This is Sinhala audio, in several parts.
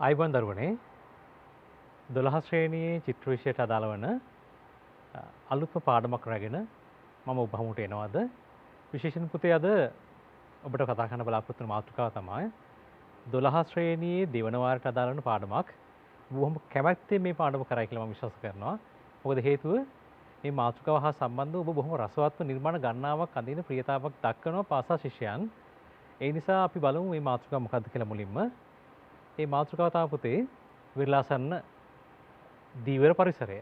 ආයිබෝන් දරුවනේ 12 ශ්‍රේණියේ චිත්‍ර විෂයට අදාළ වන අලුත්ම පාඩමක් රැගෙන මම ඔබ හමුට එනවාද විශේෂයෙන් පුතේ අද ඔබට කතා කරන්න බලාපොරොත්තු වෙන මාතෘකාව තමයි 12 ශ්‍රේණියේ දෙවන වාරයට අදාළ වන පාඩමක්. බොහොම කැමැත්තෙන් මේ පාඩම කරයි කියලා මම විශ්වාස කරනවා. මොකද හේතුව මේ මාතෘකාව හා සම්බන්ධව ඔබ බොහොම රසවත්ව නිර්මාණ ගණනාවක් අඳින ප්‍රියතාවක් දක්වනවා පාසල් ශිෂ්‍යයන්. ඒ නිසා අපි බලමු මේ මාතෘකාව මොකක්ද කියලා මුලින්ම. මේ මාතෘකාව තමයි පුතේ විරලාසන්න දීවර පරිසරය.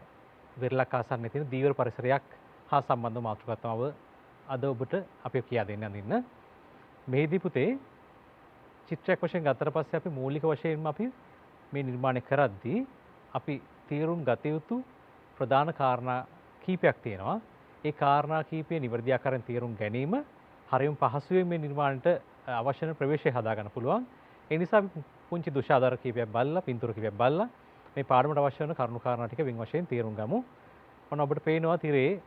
විරලක් ආසන්නයේ තියෙන දීවර පරිසරයක් හා සම්බන්ධ මාතෘකාවක් තමයි අද ඔබට අපි කියා දෙන්න අඳින්න. මේදී පුතේ චිත්‍රයක් වශයෙන් ගත්තට පස්සේ අපි මූලික වශයෙන්ම අපි මේ නිර්මාණය කරද්දී අපි තීරුම් ගත යුතු ප්‍රධාන කාරණා කීපයක් තියෙනවා. ඒ කාරණා කීපය නිවැරදි ආකාරයෙන් තීරුම් ගැනීම හරියම පහසුවෙන් මේ නිර්මාණයට අවශ්‍ය වෙන ප්‍රවේශය හදා ගන්න පුළුවන්. ඒ නිසා අපි පුංචි දුෂාදාර කීපයක් බලලා, පින්තූර කීපයක් බලලා මේ පාඩමට අවශ්‍ය වෙන කරුණු කාරණා ටික වින් වශයෙන් තීරුම් ගමු. ඔන්න ඔබට පේනවා තිරේ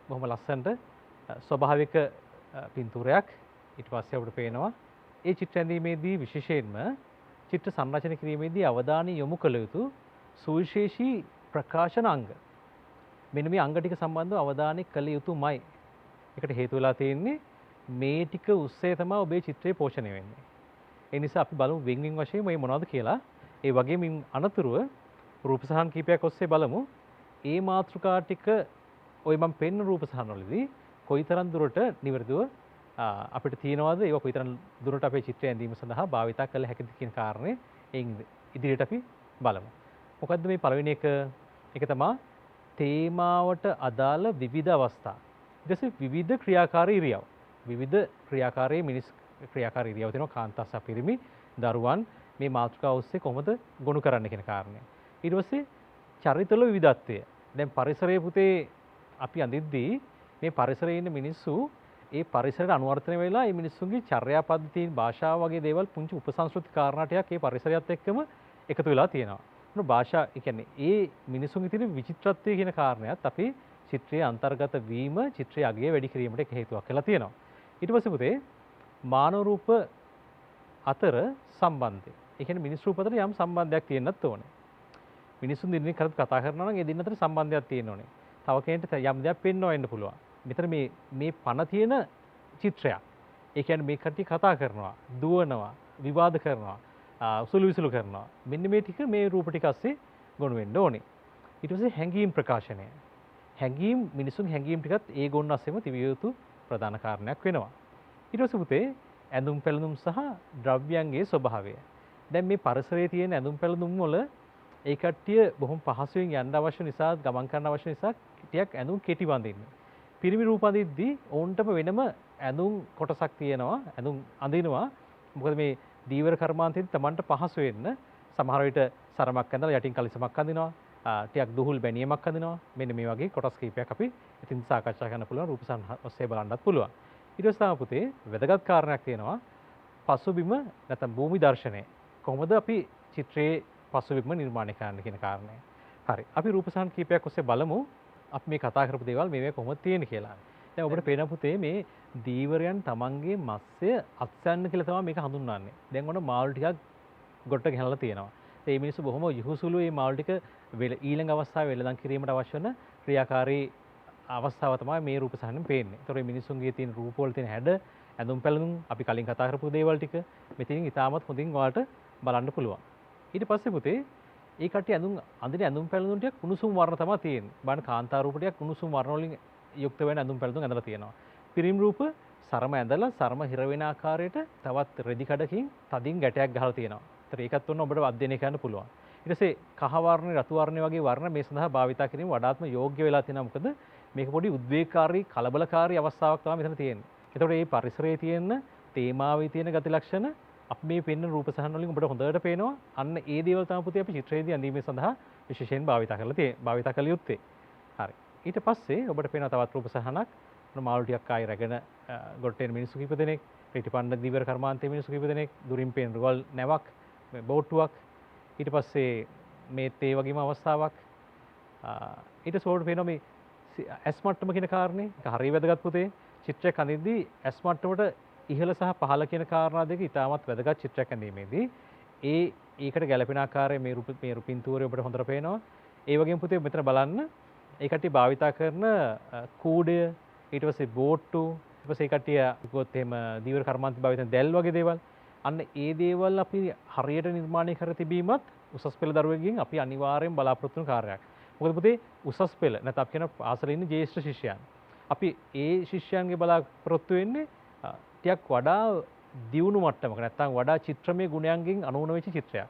බොහොම ලස්සනට ස්වභාවික පින්තූරයක්. ඊට පස්සේ ඔබට පේනවා ඒ චිත්‍ර ඇඳීමේදී විශේෂයෙන්ම චිත්‍ර සංරචනය කිරීමේදී අවධානය යොමු කළ යුතු සුවිශේෂී ප්‍රකාශන අංග. මෙන්න මේ අංග ටික සම්බන්ධව අවධානය කළ යුතුමයි. ඒකට හේතු වෙලා තියෙන්නේ මේ ටික උස්සේ තමයි ඔබේ චිත්‍රය පෝෂණය වෙන්නේ. ඒ නිසා අපි බලමු වෙන් වෙන් වශයෙන් මේ මොනවද කියලා. ඒ වගේම අනතුරුව රූප සහන් කීපයක් ඔස්සේ බලමු. ඒ මාතෘකා ටික ඔය මම පෙන්න රූප සහන් වලදී කොයිතරම් දුරට නිවැරදිව අපිට තියනවාද ඒක කොයිතරම් දුරට අපේ චිත්‍රය ඇඳීම සඳහා භාවිතා කළ හැකිද කියන කාරණේ එයින් ඉදිරියට අපි බලමු. මොකද්ද මේ පළවෙනි එක? ඒක තමයි තේමාවට අදාළ විවිධ අවස්ථා. ඊට පස්සේ විවිධ ක්‍රියාකාරී ඉරියව්. විවිධ ක්‍රියාකාරී මිනිස් ක්‍රියාකාරී ඉරියව් තියෙනවා කාන්තා සහ පිරිමි දරුවන් මේ මාතෘකාව ඔස්සේ කොහොමද ගොනු කරන්න කියන කාරණය. ඊට පස්සේ චරිතවල විවිධත්වය. දැන් පරිසරයේ පුතේ අපි අඳිද්දී මේ පරිසරයේ ඉන්න මිනිස්සු ඒ පරිසරයට අනුවර්තනය වෙලා මේ මිනිස්සුන්ගේ චර්යා පද්ධතීන් භාෂාව වගේ දේවල් පුංචි උපසංස්කෘති කාරණා ටිකක් මේ පරිසරයත් එක්කම එකතු වෙලා තියෙනවා. මොන භාෂා ඒ කියන්නේ ඒ මිනිස්සුන්ගේ තියෙන විචිත්‍රත්වය කියන කාරණයක් අපි චිත්‍රයේ අන්තර්ගත වීම චිත්‍රයේ අගය වැඩි කිරීමට එක හේතුවක් වෙලා තියෙනවා. ඊට පස්සේ පුතේ මානව රූප අතර සම්බන්ධය. ඒ කියන්නේ මිනිස් රූප අතර යම් සම්බන්ධයක් තියෙන්නත් ඕනේ. මිනිසුන් දිනෙක කතා කරනවා නම් ඒ දෙන්න අතර සම්බන්ධයක් තියෙන්න ඕනේ. තව කෙනෙක්ට යම් දෙයක් පෙන්වන්න වෙන්න පුළුවන්. මෙතන මේ පණ තියෙන චිත්‍රයක්. ඒ කියන්නේ මේ කට්ටිය කතා කරනවා, දුවනවා, විවාද කරනවා, උසුළු විසුළු කරනවා. මෙන්න මේ ටික මේ රූප ටික ASCII ගොනු වෙන්න ඕනේ. ඊට පස්සේ හැඟීම් ප්‍රකාශනය. හැඟීම් මිනිසුන් හැඟීම් ටිකත් ඒ ගොන්න ASCIIම තිබිය යුතු ප්‍රධාන කාරණයක් වෙනවා. ඊට පස්සේ පුතේ ඇඳුම් පැළඳුම් සහ ද්‍රව්‍යයන්ගේ ස්වභාවය. දැන් මේ පරිසරයේ තියෙන ඇඳුම් පැළඳුම් වල ඒ කට්ටිය බොහොම පහසුවෙන් යන්න අවශ්‍ය නිසා ගමන් කරන්න අවශ්‍ය නිසා ටිකක් ඇඳුම් කෙටි වඳින්නේ. පිරිමි රූප අඳිද්දී ඔවුන්ටම වෙනම ඇඳුම් කොටසක් තියෙනවා. ඇඳුම් අඳිනවා. මොකද මේ දීවර කර්මාන්තයේදී Tamanට පහසු වෙන්න සමහර විට සරමක් ඇඳලා යටින් කලිසමක් අඳිනවා. ටිකක් දුහුල් බැනියමක් අඳිනවා. මෙන්න මේ වගේ කොටස් කීපයක් අපි ඉතින් සාකච්ඡා කරන්න පුළුවන් රූපසන් ඔස්සේ බලන්නත් පුළුවන්. ඊට පස්සේ තමයි පුතේ වැදගත් කාරණයක් තියෙනවා. පසුබිම නැත්නම් භූමි දර්ශනය. කොහොමද අපි චිත්‍රයේ පසුබිම නිර්මාණය කරන්න කියන කාරණය. හරි. අපි රූපසහන් කීපයක් ඔස්සේ බලමු. අපි මේ කතා කරපු දේවල් මේවා කොහොමද තියෙන්නේ කියලා. දැන් ඔබට පේන පුතේ මේ දීවරයන් තමන්ගේ මත්ස්‍ය අත්සන්න කියලා තමයි මේක හඳුන්වන්නේ. දැන් ඔන්න මාළු ටිකක් ගොඩට ගහලා තියෙනවා. ඒ මිනිස්සු බොහොම යහුසුළු මේ මාළු ටික ඊළඟ අවස්ථාවේ වෙළඳන් කිරීමට අවශ්‍ය වෙන ක්‍රියාකාරී අවස්ථාව තමයි මේ රූපසහනෙන් පේන්නේ. ඒතකොට මේ මිනිස්සුන්ගේ තියෙන රූප වල තියෙන හැඩ, ඇඳුම් පැළඳුම් අපි කලින් කතා කරපු දේවල් ටික මෙතනින් ඉතාමත් හොඳින් ඔයාලට බලන්න පුළුවන්. ඊට පස්සේ පුතේ ඒ කට්ටිය අඳින ඇඳුම් පැළඳුම් ටික කුණුසුම් වර්ණ තමයි තියෙන්නේ. බලන්න කාන්තා රූප ටික කුණුසුම් වර්ණ වලින් යුක්ත වෙන ඇඳුම් පැළඳුම් ඇඳලා තියෙනවා. පිරිමි රූප සරම ඇඳලා සරම හිර වෙන ආකාරයට තවත් රෙදි කඩකින් තදින් ගැටයක් ගහලා තියෙනවා. ඒතර ඒකත් ඔන්න ඔබට අධ්‍යයනය කරන්න පුළුවන්. ඊට පස්සේ කහ වර්ණ, රතු වර්ණ වගේ වර්ණ මේ සඳහා භාවිතා කිරීම වඩාත්ම යෝග්‍ය වෙලා තියෙනවා. මොකද මේක පොඩි උද්වේගකාරී, කලබලකාරී අවස්ථාවක් තමයි මෙතන තියෙන්නේ. ඒතකොට මේ පරිසරයේ තියෙන තේමාවේ තියෙන ගති ලක්ෂණ අපි මේ පෙන්න රූප සහන් වලින් ඔබට හොඳට පේනවා. අන්න ඒ දේවල් තමයි පුතේ අපි චිත්‍රයේදී අඳීමේ සඳහා විශේෂයෙන් භාවිතා කළ යුත්තේ. හරි. ඊට පස්සේ ඔබට පේනවා තවත් රූප සහනක්. මාළු ටිකක් ආයි රැගෙන ගොඩට එන මිනිස්සු කිහිප දෙනෙක්, ඊටපන්ද දීවර කර්මාන්තයේ මිනිස්සු කිහිප දෙනෙක්, දුරින් පේන රුවල් නැවක්, බෝට්ටුවක්. ඊට පස්සේ මේ තේ වගේම අවස්ථාවක්. ඊට සෝඩ් පේනවා මේ ඇස් මට්ටම කියන කාරණේ. ඒක හරිය වැදගත් පුතේ. චිත්‍රයක් අඳිද්දී ඇස් මට්ටමට ඉහළ සහ පහළ කියන කාරණා දෙක ඉතාමත් වැදගත් චිත්‍රයක් ඇඳීමේදී ඒකට ගැළපෙන ආකාරයේ මේ රුපින්තූරය ඔබට හොඳට පේනවා. ඒ වගේම පුතේ මෙතන බලන්න ඒ කට්ටිය භාවිතා කරන කූඩය ඊට පස්සේ බෝට්ටු ඊට පස්සේ ඒ කට්ටිය කිව්වොත් එහෙම දීවර කර්මාන්ත භාවිතන දැල් වගේ දේවල් අන්න ඒ දේවල් අපි හරියට නිර්මාණය කර තිබීමත් උසස් පෙළ දරුවෙක්ගෙන් අපි අනිවාර්යෙන් බලාපොරොත්තු වෙන කාර්යයක්. මොකද පුතේ උසස් පෙළ නැත්නම් අපි කියන පාසලේ ඉන්න ජ්‍යෙෂ්ඨ ශිෂ්‍යයන්. අපි ඒ ශිෂ්‍යයන්ගේ බලාපොරොත්තු වෙන්නේ ටිකක් වඩා දියුණු මට්ටමක නැත්නම් වඩා චිත්‍රමය ගුණයන්ගෙන් අනුවන වෙච්ච චිත්‍රයක්.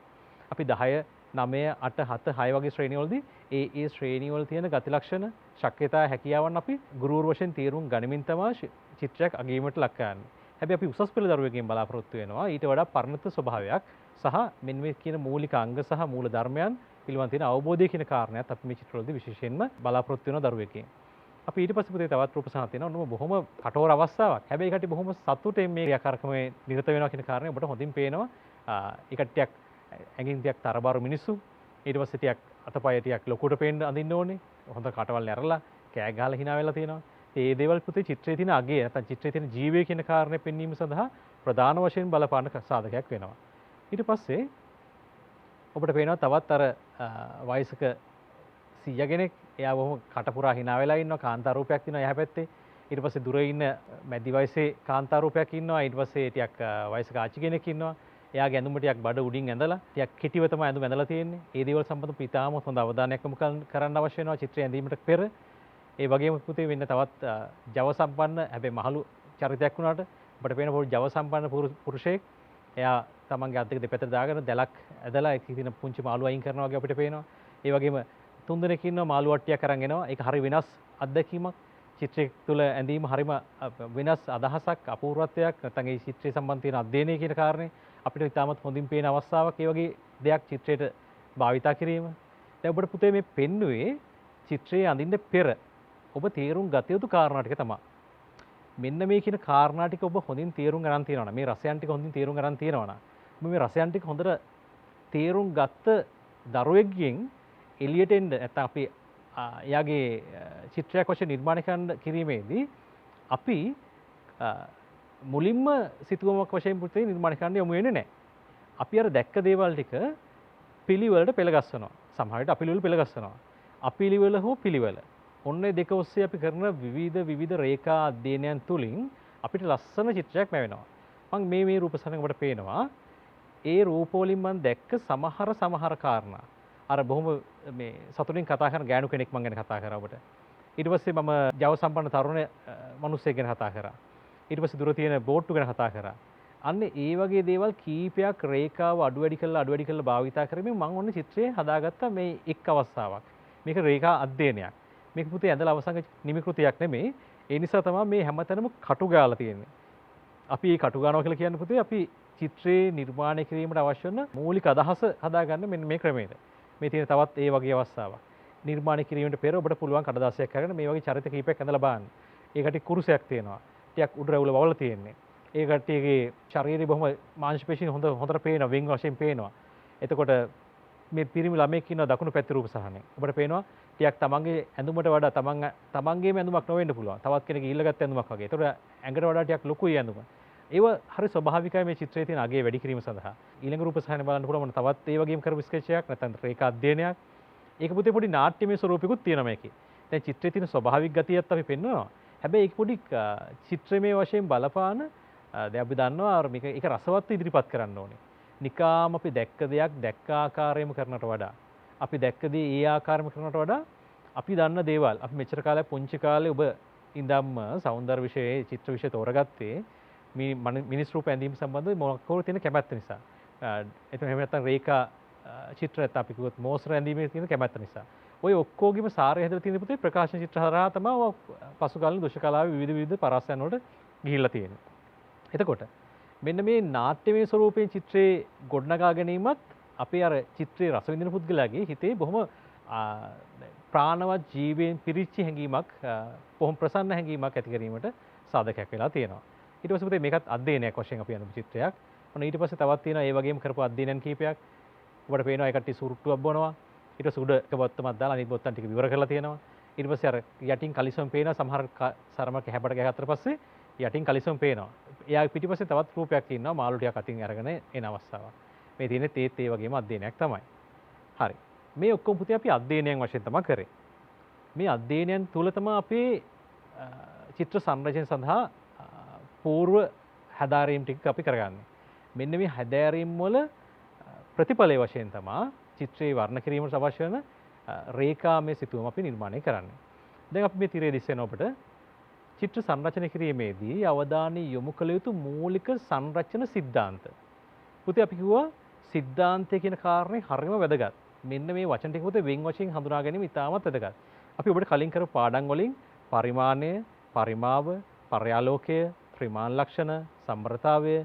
අපි 10 9 8 7 6 වගේ ශ්‍රේණිවලදී ඒ ශ්‍රේණිවල තියෙන ගති ලක්ෂණ ශක්්‍යතා හැකියාවන් අපි ගුරුවරු වශයෙන් තීරුම් ගනිමින් තමයි චිත්‍රයක් අගීමට ලක් කරන්නේ. හැබැයි අපි උසස් පෙළ දරුවෙක්ගෙන් බලාපොරොත්තු වෙනවා ඊට වඩා පරිණත ස්වභාවයක් සහ මෙන්න මේ කියන මූලික අංග සහ මූල ධර්මයන් පිළිබඳ තියෙන අවබෝධය කියන කාරණයක් අපි මේ චිත්‍රවලදී විශේෂයෙන්ම බලාපොරොත්තු වෙන දරුවෙක්ගෙන්. අපි ඊට පස්සේ පුතේ තවත් රූපසහන තියෙනවා. ඔන්න බොහොම කටෝර අවස්ථාවක්. හැබැයි ඒකට බොහොම සතුටින් මේ ක්‍රියාකාරකමේ නිරත වෙනවා කියන කාරණය ඔබට හොඳින් පේනවා. ඒ කට්ටියක් ඇඟින් ටිකක් තරබාරු මිනිස්සු. ඊට පස්සේ ටිකක් අතපය ටිකක් ලොකුට පේන්න අඳින්න ඕනේ. හොඳ කටවල් ඇරලා කෑ ගහලා hina වෙලා තියෙනවා. ඒ දේවල් පුතේ චිත්‍රයේ තියෙන අගය නැත්නම් චිත්‍රයේ තියෙන ජීවය කියන කාරණේ පෙන්වීම සඳහා ප්‍රධාන වශයෙන් බලපාන සාධකයක් වෙනවා. ඊට පස්සේ ඔබට පේනවා තවත් අර වයසක 100 කෙනෙක් එයා බොහොම කටපුරා hina වෙලා ඉන්නවා කාන්තා රූපයක් තියෙනවා එහා පැත්තේ. ඊට පස්සේ දුර ඉන්න මැදි වයසේ කාන්තා රූපයක් ඉන්නවා. ඊට පස්සේ ටිකක් වයසක ආච්චි කෙනෙක් ඉන්නවා. එයාගේ ඇඳුම ටිකක් බඩ උඩින් ඇඳලා ටිකක් කෙටිව තමයි ඇඳුම ඇඳලා තියෙන්නේ. ඒ දේවල් සම්බන්ධව පිටාම හොඳ අවධානයක් යොමු කරන්න අවශ්‍ය වෙනවා චිත්‍රය ඇඳීමට පෙර. ඒ වගේම පුතේ වෙන්න තවත් ජව සම්පන්න හැබැයි මහලු චරිතයක් වුණාට ඔබට පේන පොඩි ජව සම්පන්න පුරුෂයෙක් එයා තමන්ගේ අත් දෙක දෙපැත්තට දාගෙන දැලක් ඇදලා ඒක තියෙන පුංචි මාළු අයින් කරනවා වගේ අපිට පේනවා. ඒ වගේම තුන් දෙනෙක් ඉන්නවා මාළු වට්ටියක් අරන් එනවා. ඒක හරි වෙනස් අත්දැකීමක්. චිත්‍රය තුළ ඇඳීම හරිම වෙනස් අදහසක් අපූර්වත්වයක් නැත්නම් ඒ චිත්‍රය සම්බන්ධ තියෙන අධ්‍යයනය කියන කාරණේ අපිට ඉතාමත් හොඳින් පේන අවස්ථාවක්. ඒ වගේ දෙයක් චිත්‍රයට භාවිතා කිරීම. දැන් ඔබට පුතේ මේ පෙන්නුවේ චිත්‍රයේ අඳින්න පෙර ඔබ තේරුම් ගත යුතු කාරණා ටික තමයි. මෙන්න මේ කියන කාරණා ටික ඔබ හොඳින් තේරුම් ගන්න තියනවා. මේ රසයන් ටික හොඳින් තේරුම් ගන්න තියනවා. ඔබ මේ රසයන් ටික හොඳට තේරුම් ගත්ත දරුවෙක්ගෙන් එළියට එන්න නැත්නම් අපි එයාගේ චිත්‍රයක් වශයෙන් නිර්මාණය කිරීමේදී අපි මුලින්ම සිතුවමක් වශයෙන් පුතේ නිර්මාණය කරන්න යමු වෙන්නේ නැහැ. අපි අර දැක්ක දේවල් ටික පිළිවෙලට පෙළගස්සනවා. සමහර විට අපිළිවෙල පෙළගස්සනවා. අපිළිවෙල හෝ පිළිවෙල. ඔන්න දෙක ඔස්සේ අපි කරන විවිධ රේඛා අධ්‍යයනයන් තුලින් අපිට ලස්සන චිත්‍රයක් ලැබෙනවා. මම මේ රූපසටහන ඔබට පේනවා. ඒ රූප වලින් මම දැක්ක සමහර කාරණා. අර බොහොම මේ සතුටින් කතා කරන ගෑනු කෙනෙක් මම ගැන කතා කරා ඔබට. ඊට පස්සේ මම ජව සම්පන්න තරුණ මිනිහෙක් ගැන කතා කරා. ඊට පස්සේ දුර තියෙන බෝට්ටු ගැන කතා කරා. අන්න ඒ වගේ දේවල් කීපයක් රේඛාව අඩු වැඩි කරලා භාවිතා කරමින් මම ඔන්න චිත්‍රය හදාගත්තා මේ එක් අවස්ථාවක්. මේක රේඛා අධ්‍යයනයක්. මේක පුතේ ඇඳලා අවසන් නිමිකෘතියක් නෙමෙයි. ඒ නිසා තමයි මේ හැමතැනම කටු ගාලා තියෙන්නේ. අපි මේ කටු ගානවා කියලා කියන්නේ පුතේ අපි චිත්‍රේ නිර්මාණය කිරීමට අවශ්‍ය වෙන මූලික අදහස හදාගන්න මෙන්න මේ ක්‍රමයට. මේ තියෙන තවත් ඒ වගේ අවස්ථාවක්. නිර්මාණය කිරීමට පෙර ඔබට පුළුවන් කඩදාසියක් අරගෙන මේ වගේ චරිත කීපයක් ඇඳලා බලන්න. ඒකට කුරුසයක් තියෙනවා. ටිකක් උඩ රැවුල වවලා තියෙන්නේ. ඒ කට්ටියගේ ශරීරය බොහොම මාංශ පේශීන් හොඳට පේනවා, වෙන් වශයෙන් පේනවා. එතකොට මේ පිරිමි ළමෙක් ඉන්නවා දකුණු පැත්තේ රූප සහනේ. ඔබට පේනවා ටිකක් තමන්ගේ ඇඳුමට වඩා තමන්ගේම ඇඳුමක් නොවෙන්න පුළුවන්. තවත් කෙනෙක්ගේ ඊළඟත් ඇඳුමක් වගේ. ඒතකොට ඇඟට වඩා ටිකක් ලොකුයි ඇඳුම. ඒව හරි ස්වභාවිකයි මේ චිත්‍රයේ තියෙන අගය වැඩි කිරීම සඳහා. ඊළඟ රූප සහනේ බලන්න පුළුවන් තවත් ඒ වගේම කරපු ස්කෙච් එකක් නැත්නම් රේඛා අධ්‍යයනයක්. ඒක පුතේ පොඩි නාට්‍යමය ස්වරූපිකුත් තියෙනවා මේකේ. දැන් චිත්‍රයේ තියෙන ස්වභාවික ගතියත් අපි පෙන්වනවා. හැබැයි ඒක පොඩි චිත්‍රමය වශයෙන් බලපාන දැන් අපි දන්නවා මේක ඒක රසවත් ඉදිරිපත් කරන්න ඕනේ. නිකාම අපි දැක්ක දෙයක් දැක්ක ආකාරයෙන්ම කරනට වඩා අපි දැක්ක දේ ඒ ආකාරයෙන්ම කරනට වඩා අපි දන්න දේවල් අපි මෙච්චර කාලයක් පුංචි කාලේ ඔබ ඉඳන්ම සෞන්දර්ය විෂයේ චිත්‍ර විෂය තෝරගත්තේ මිනිස් රූප ඇඳීම සම්බන්ධව මොකක්ද තියෙන කැමැත්ත නිසා. එතන එහෙම නැත්නම් රේඛා චිත්‍ර නැත්නම් අපි කිව්වොත් මෝස්තර ඇඳීමේ තියෙන කැමැත්ත නිසා. ඔය ඔක්කොගෙම සාරය හැදලා තියෙන පුතේ ප්‍රකාශන චිත්‍ර හරහා තමයි පසු කාලේ දෘශ්‍ය කලාවේ විවිධ පරාසයන් වලට ගිහිල්ලා තියෙන්නේ. එතකොට මෙන්න මේ නාට්‍යමය ස්වරූපයෙන් චිත්‍රයේ ගොඩනගා ගැනීමත් අපේ අර චිත්‍රයේ රස විඳින පුද්ගලයාගේ හිතේ බොහොම ප්‍රාණවත් ජීවයෙන් පිරිච්ච හැඟීමක් බොහොම ප්‍රසන්න හැඟීමක් ඇති කිරීමට සාධකයක් වෙලා තියෙනවා. ඊට පස්සේ පුතේ මේකත් අධ්‍යයනයක් වශයෙන් අපි යන චිත්‍රයක්. ඔන්න ඊට පස්සේ තවත් තියෙනවා ඒ වගේම කරපු අධ්‍යයනයන් කීපයක්. ඔබට පේනවා ඒ කට්ටිය සුරුට්ටුවක් බොනවා. ඊට පස්සේ උඩ එක බොත්තමක් දාලා අනිත් බොත්තම් ටික විවර කරලා තියෙනවා. ඊට පස්සේ අර යටින් කලිසම් පේනවා සමහර සරමක හැබට ගහගත්තට පස්සේ යටින් කලිසම් පේනවා. එයා පිටිපස්සේ තවත් රූපයක් ඉන්නවා මාළු ටිකක් අතින් අරගෙන එන අවස්ථාවක්. මේ තියෙන තේත් ඒ වගේම අධ්‍යයනයක් තමයි. හරි. මේ ඔක්කොම පුතේ අපි අධ්‍යයනයන් වශයෙන් තමයි කරේ. මේ අධ්‍යයනයන් තුල තමයි අපේ චිත්‍ර සංරචනය සඳහා పూర్ව හැදාරීම් ටික අපි කරගන්නේ. මෙන්න මේ හැදෑරීම් වල ප්‍රතිඵලයේ වශයෙන් තමයි චිත්‍රයේ වර්ණ කිරීමට අවශ්‍ය වෙන රේඛාමය සිතුවම අපි නිර්මාණය කරන්නේ. දැන් අපි මේ තිරේ දිස්සෙන ඔබට චිත්‍ර සංරචනය කිරීමේදී අවධානය යොමු කළ යුතු මූලික සංරචන සිද්ධාන්ත. පුතේ අපි කිව්වා සිද්ධාන්තය කියන කාරණේ හරිම වැදගත්. මෙන්න මේ වචන ටික පුතේ වෙන් වශයෙන් හඳුනා ගැනීම ඉතාමත් වැදගත්. අපි ඔබට කලින් කරපු පාඩම් වලින් පරිමාණය, පරිමාව, පර්යාලෝකය, ත්‍රිමාන ලක්ෂණ, සම්බරතාවය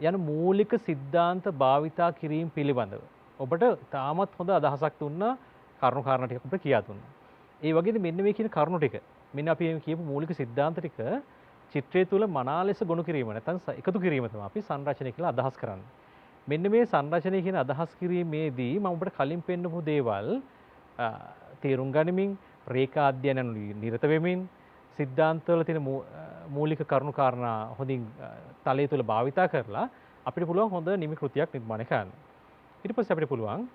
යන මූලික සිද්ධාන්ත භාවිතා කිරීම පිළිබඳව ඔබට තාමත් හොඳ අදහසක් දුන්නා, කරුණු කාරණා ටික ඔබට කියා දුන්නා. ඒ වගේද මෙන්න මේ කියන කරුණු ටික මෙන්න අපි කියපු මූලික සිද්ධාන්ත ටික චිත්‍රය තුල මනා ලෙස ගොනු කිරීම නැත්නම් එකතු කිරීම තමයි අපි සංරචනය කියලා අදහස් කරන්නේ. මෙන්න මේ සංරචනය කියන අදහස් කිරීමේදී මම ඔබට කලින් පෙන්නපු දේවල් තේරුම් ගනිමින් රේඛා අධ්‍යයනන නිරත වෙමින් සිද්ධාන්තවල තියෙන මූලික කරුණු කාරණා හොඳින් තලයේ තුල භාවිතා කරලා අපිට පුළුවන් හොඳ නිමි කෘතියක් නිර්මාණය කරන්න. ඊට පස්සේ අපිට පුළුවන්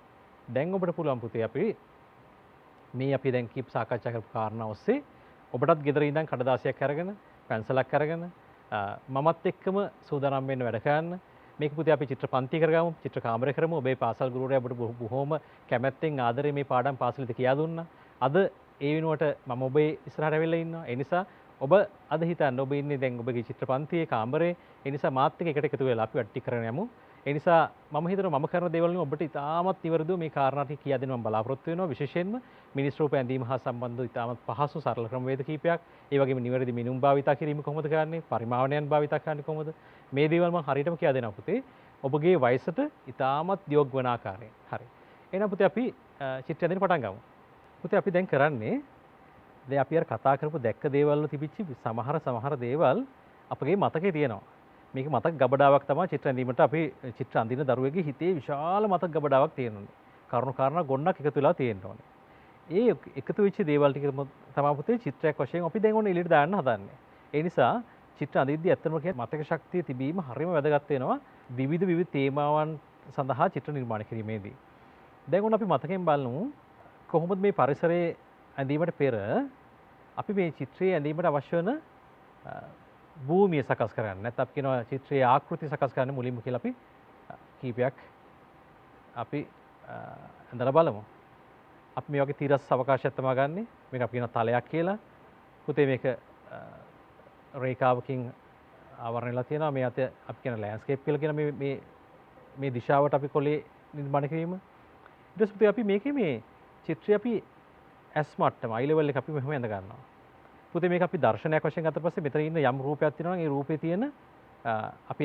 දැන් ඔබට පුළුවන් පුතේ අපි මේ අපි දැන් කීප සාකච්ඡා කරපු කාරණා ඔස්සේ ඔබටත් ගෙදර ඉඳන් කඩදාසියක් අරගෙන පැන්සලක් අරගෙන මමත් එක්කම සූදානම් වෙන්න වැඩ කරන්න. මේක පුතේ අපි චිත්‍ර පන්ති කරගමු, චිත්‍ර කාමරය කරමු. ඔබේ පාසල් ගුරුවරයා ඔබට බොහොම කැමැත්තෙන් ආදරේ මේ පාඩම් පාසලෙදි කියා දුන්නා. අද ඒ වෙනුවට මම ඔබේ ඉස්සරහට ඇවිල්ලා ඉන්නවා. ඒ නිසා ඔබ අද හිතන්න ඔබ ඉන්නේ දැන් ඔබගේ චිත්‍ර පන්තියේ කාමරේ. ඒ නිසා මාත් එක්ක එකට එකතු වෙලා අපි වැඩ කරගෙන යමු. ඒ නිසා මම හිතනවා මම කරන දේවල් වලින් ඔබට ඉතාමත් නිවැරදිව මේ කාරණා ටික කියා දෙන්න මම බලාපොරොත්තු වෙනවා. විශේෂයෙන්ම මිනිස් රූප ඇඳීම හා සම්බන්ධව ඉතාමත් පහසු සරල ක්‍රමවේද කීපයක්. ඒ වගේම නිවැරදි මිනුම් භාවිතා කිරීම කොහොමද කරන්නේ? පරිමාවණයන් භාවිතා කරන්නේ කොහොමද? මේ දේවල් මම හරියටම කියා දෙනවා පුතේ. ඔබගේ වයසට ඉතාමත් යොග් වන ආකාරයෙන්. හරි. එහෙනම් පුතේ අපි චිත්‍රය දෙන්න පටන් ගමු. පුතේ අපි දැන් කරන්නේ දැන් අපි අර කතා කරපු දැක්ක දේවල් වල තිබිච්ච සමහර දේවල් අපගේ මතකේ තියෙනවා. මේක මතක ගබඩාවක් තමයි චිත්‍ර ඇඳීමට අපි චිත්‍ර අඳින දරුවෙගේ හිතේ විශාල මතක ගබඩාවක් තියෙනවා. කරුණු කාරණා ගොන්නක් එකතු වෙලා තියෙන්න ඕනේ. ඒ එකතු වෙච්ච දේවල් ටික තමයි පුතේ චිත්‍රයක් වශයෙන් අපි දැන් ඔන්න එළියට දාන්න හදන්නේ. ඒ නිසා චිත්‍ර අඳිද්දී ඇත්තම කියන්නේ මතක ශක්තිය තිබීම හරිම වැදගත් වෙනවා. විවිධ තේමාවන් සඳහා චිත්‍ර නිර්මාණය කිරීමේදී. දැන් ඔන්න අපි මතකයෙන් බලමු කොහොමද මේ පරිසරයේ ඇඳීමට පෙර අපි මේ චිත්‍රයේ ඇඳීමට අවශ්‍ය වෙන භූමිය සකස් කරන්න. නැත්නම් අපි කියනවා චිත්‍රයේ ආකෘති සකස් කරන්න මුලින්ම කියලා අපි කීපයක් අපි ඇඳලා බලමු. අපි මේ වගේ තිරස් අවකාශයක් තමයි ගන්නෙ. මේක අපි කියන තලයක් කියලා. පුතේ මේක රේඛාවකින් ආවරණය වෙලා තියෙනවා. මේ අත අපි කියන ලෑන්ඩ්ස්කේප් කියලා කියන මේ දිශාවට අපි කොලේ නිර්මාණය කිරීම. ඊට පස්සේ අපි මේකේ මේ චිත්‍රය අපි S මට්ටම I level එක අපි මෙහෙම ඇඳ ගන්නවා. පුතේ මේක අපි දර්ශනයක් වශයෙන් ගත්ත පස්සේ මෙතන ඉන්න යම් රූපයක් තියෙනවා නම් ඒ රූපේ තියෙන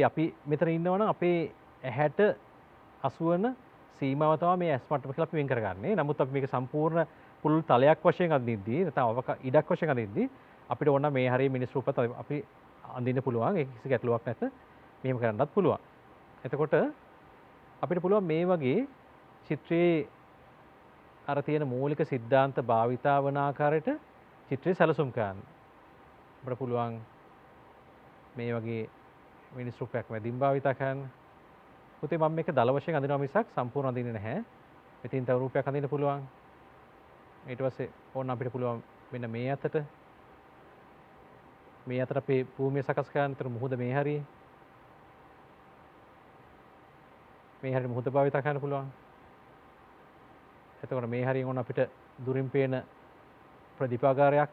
අපි මෙතන ඉන්නවා නම් අපේ ඇහැට අසුවන සීමාව තමයි මේ S මට්ටම කියලා අපි වෙන් කරගන්නේ. නමුත් අපි මේක සම්පූර්ණ පුළුල් තලයක් වශයෙන් අඳිද්දී නැත්නම් ඉඩක් වශයෙන් අඳිද්දී අපිට ඕන මේ හරිය මිනිස් රූපත් අපි අඳින්න පුළුවන්. ඒක කිසි ගැටලුවක් නැත. මෙහෙම කරන්නත් පුළුවන්. එතකොට අපිට පුළුවන් මේ වගේ චිත්‍රයේ අර තියෙන මූලික සිද්ධාන්ත භාවිතා වන ආකාරයට චිත්‍රය සැලසුම් කරන්න. අපිට පුළුවන් මේ වගේ මිනිස් රූපයක් මැදින් භාවිතා කරන්න. පුතේ මම මේක දල වශයෙන් අඳිනවා මිසක් සම්පූර්ණ අඳින්නේ නැහැ. මෙතින් තව රූපයක් අඳින්න පුළුවන්. ඊට පස්සේ ඕන අපිට පුළුවන් මෙන්න මේ අතට අපේ භූමිය සකස් කරන්න. ඒතර මුහුද මේ හරියේ. මේ හරිය මුහුද භාවිතා කරන්න පුළුවන්. එතකොට මේ හරියෙන් ඕන අපිට දුරින් පේන ප්‍රතිපාකාරයක්.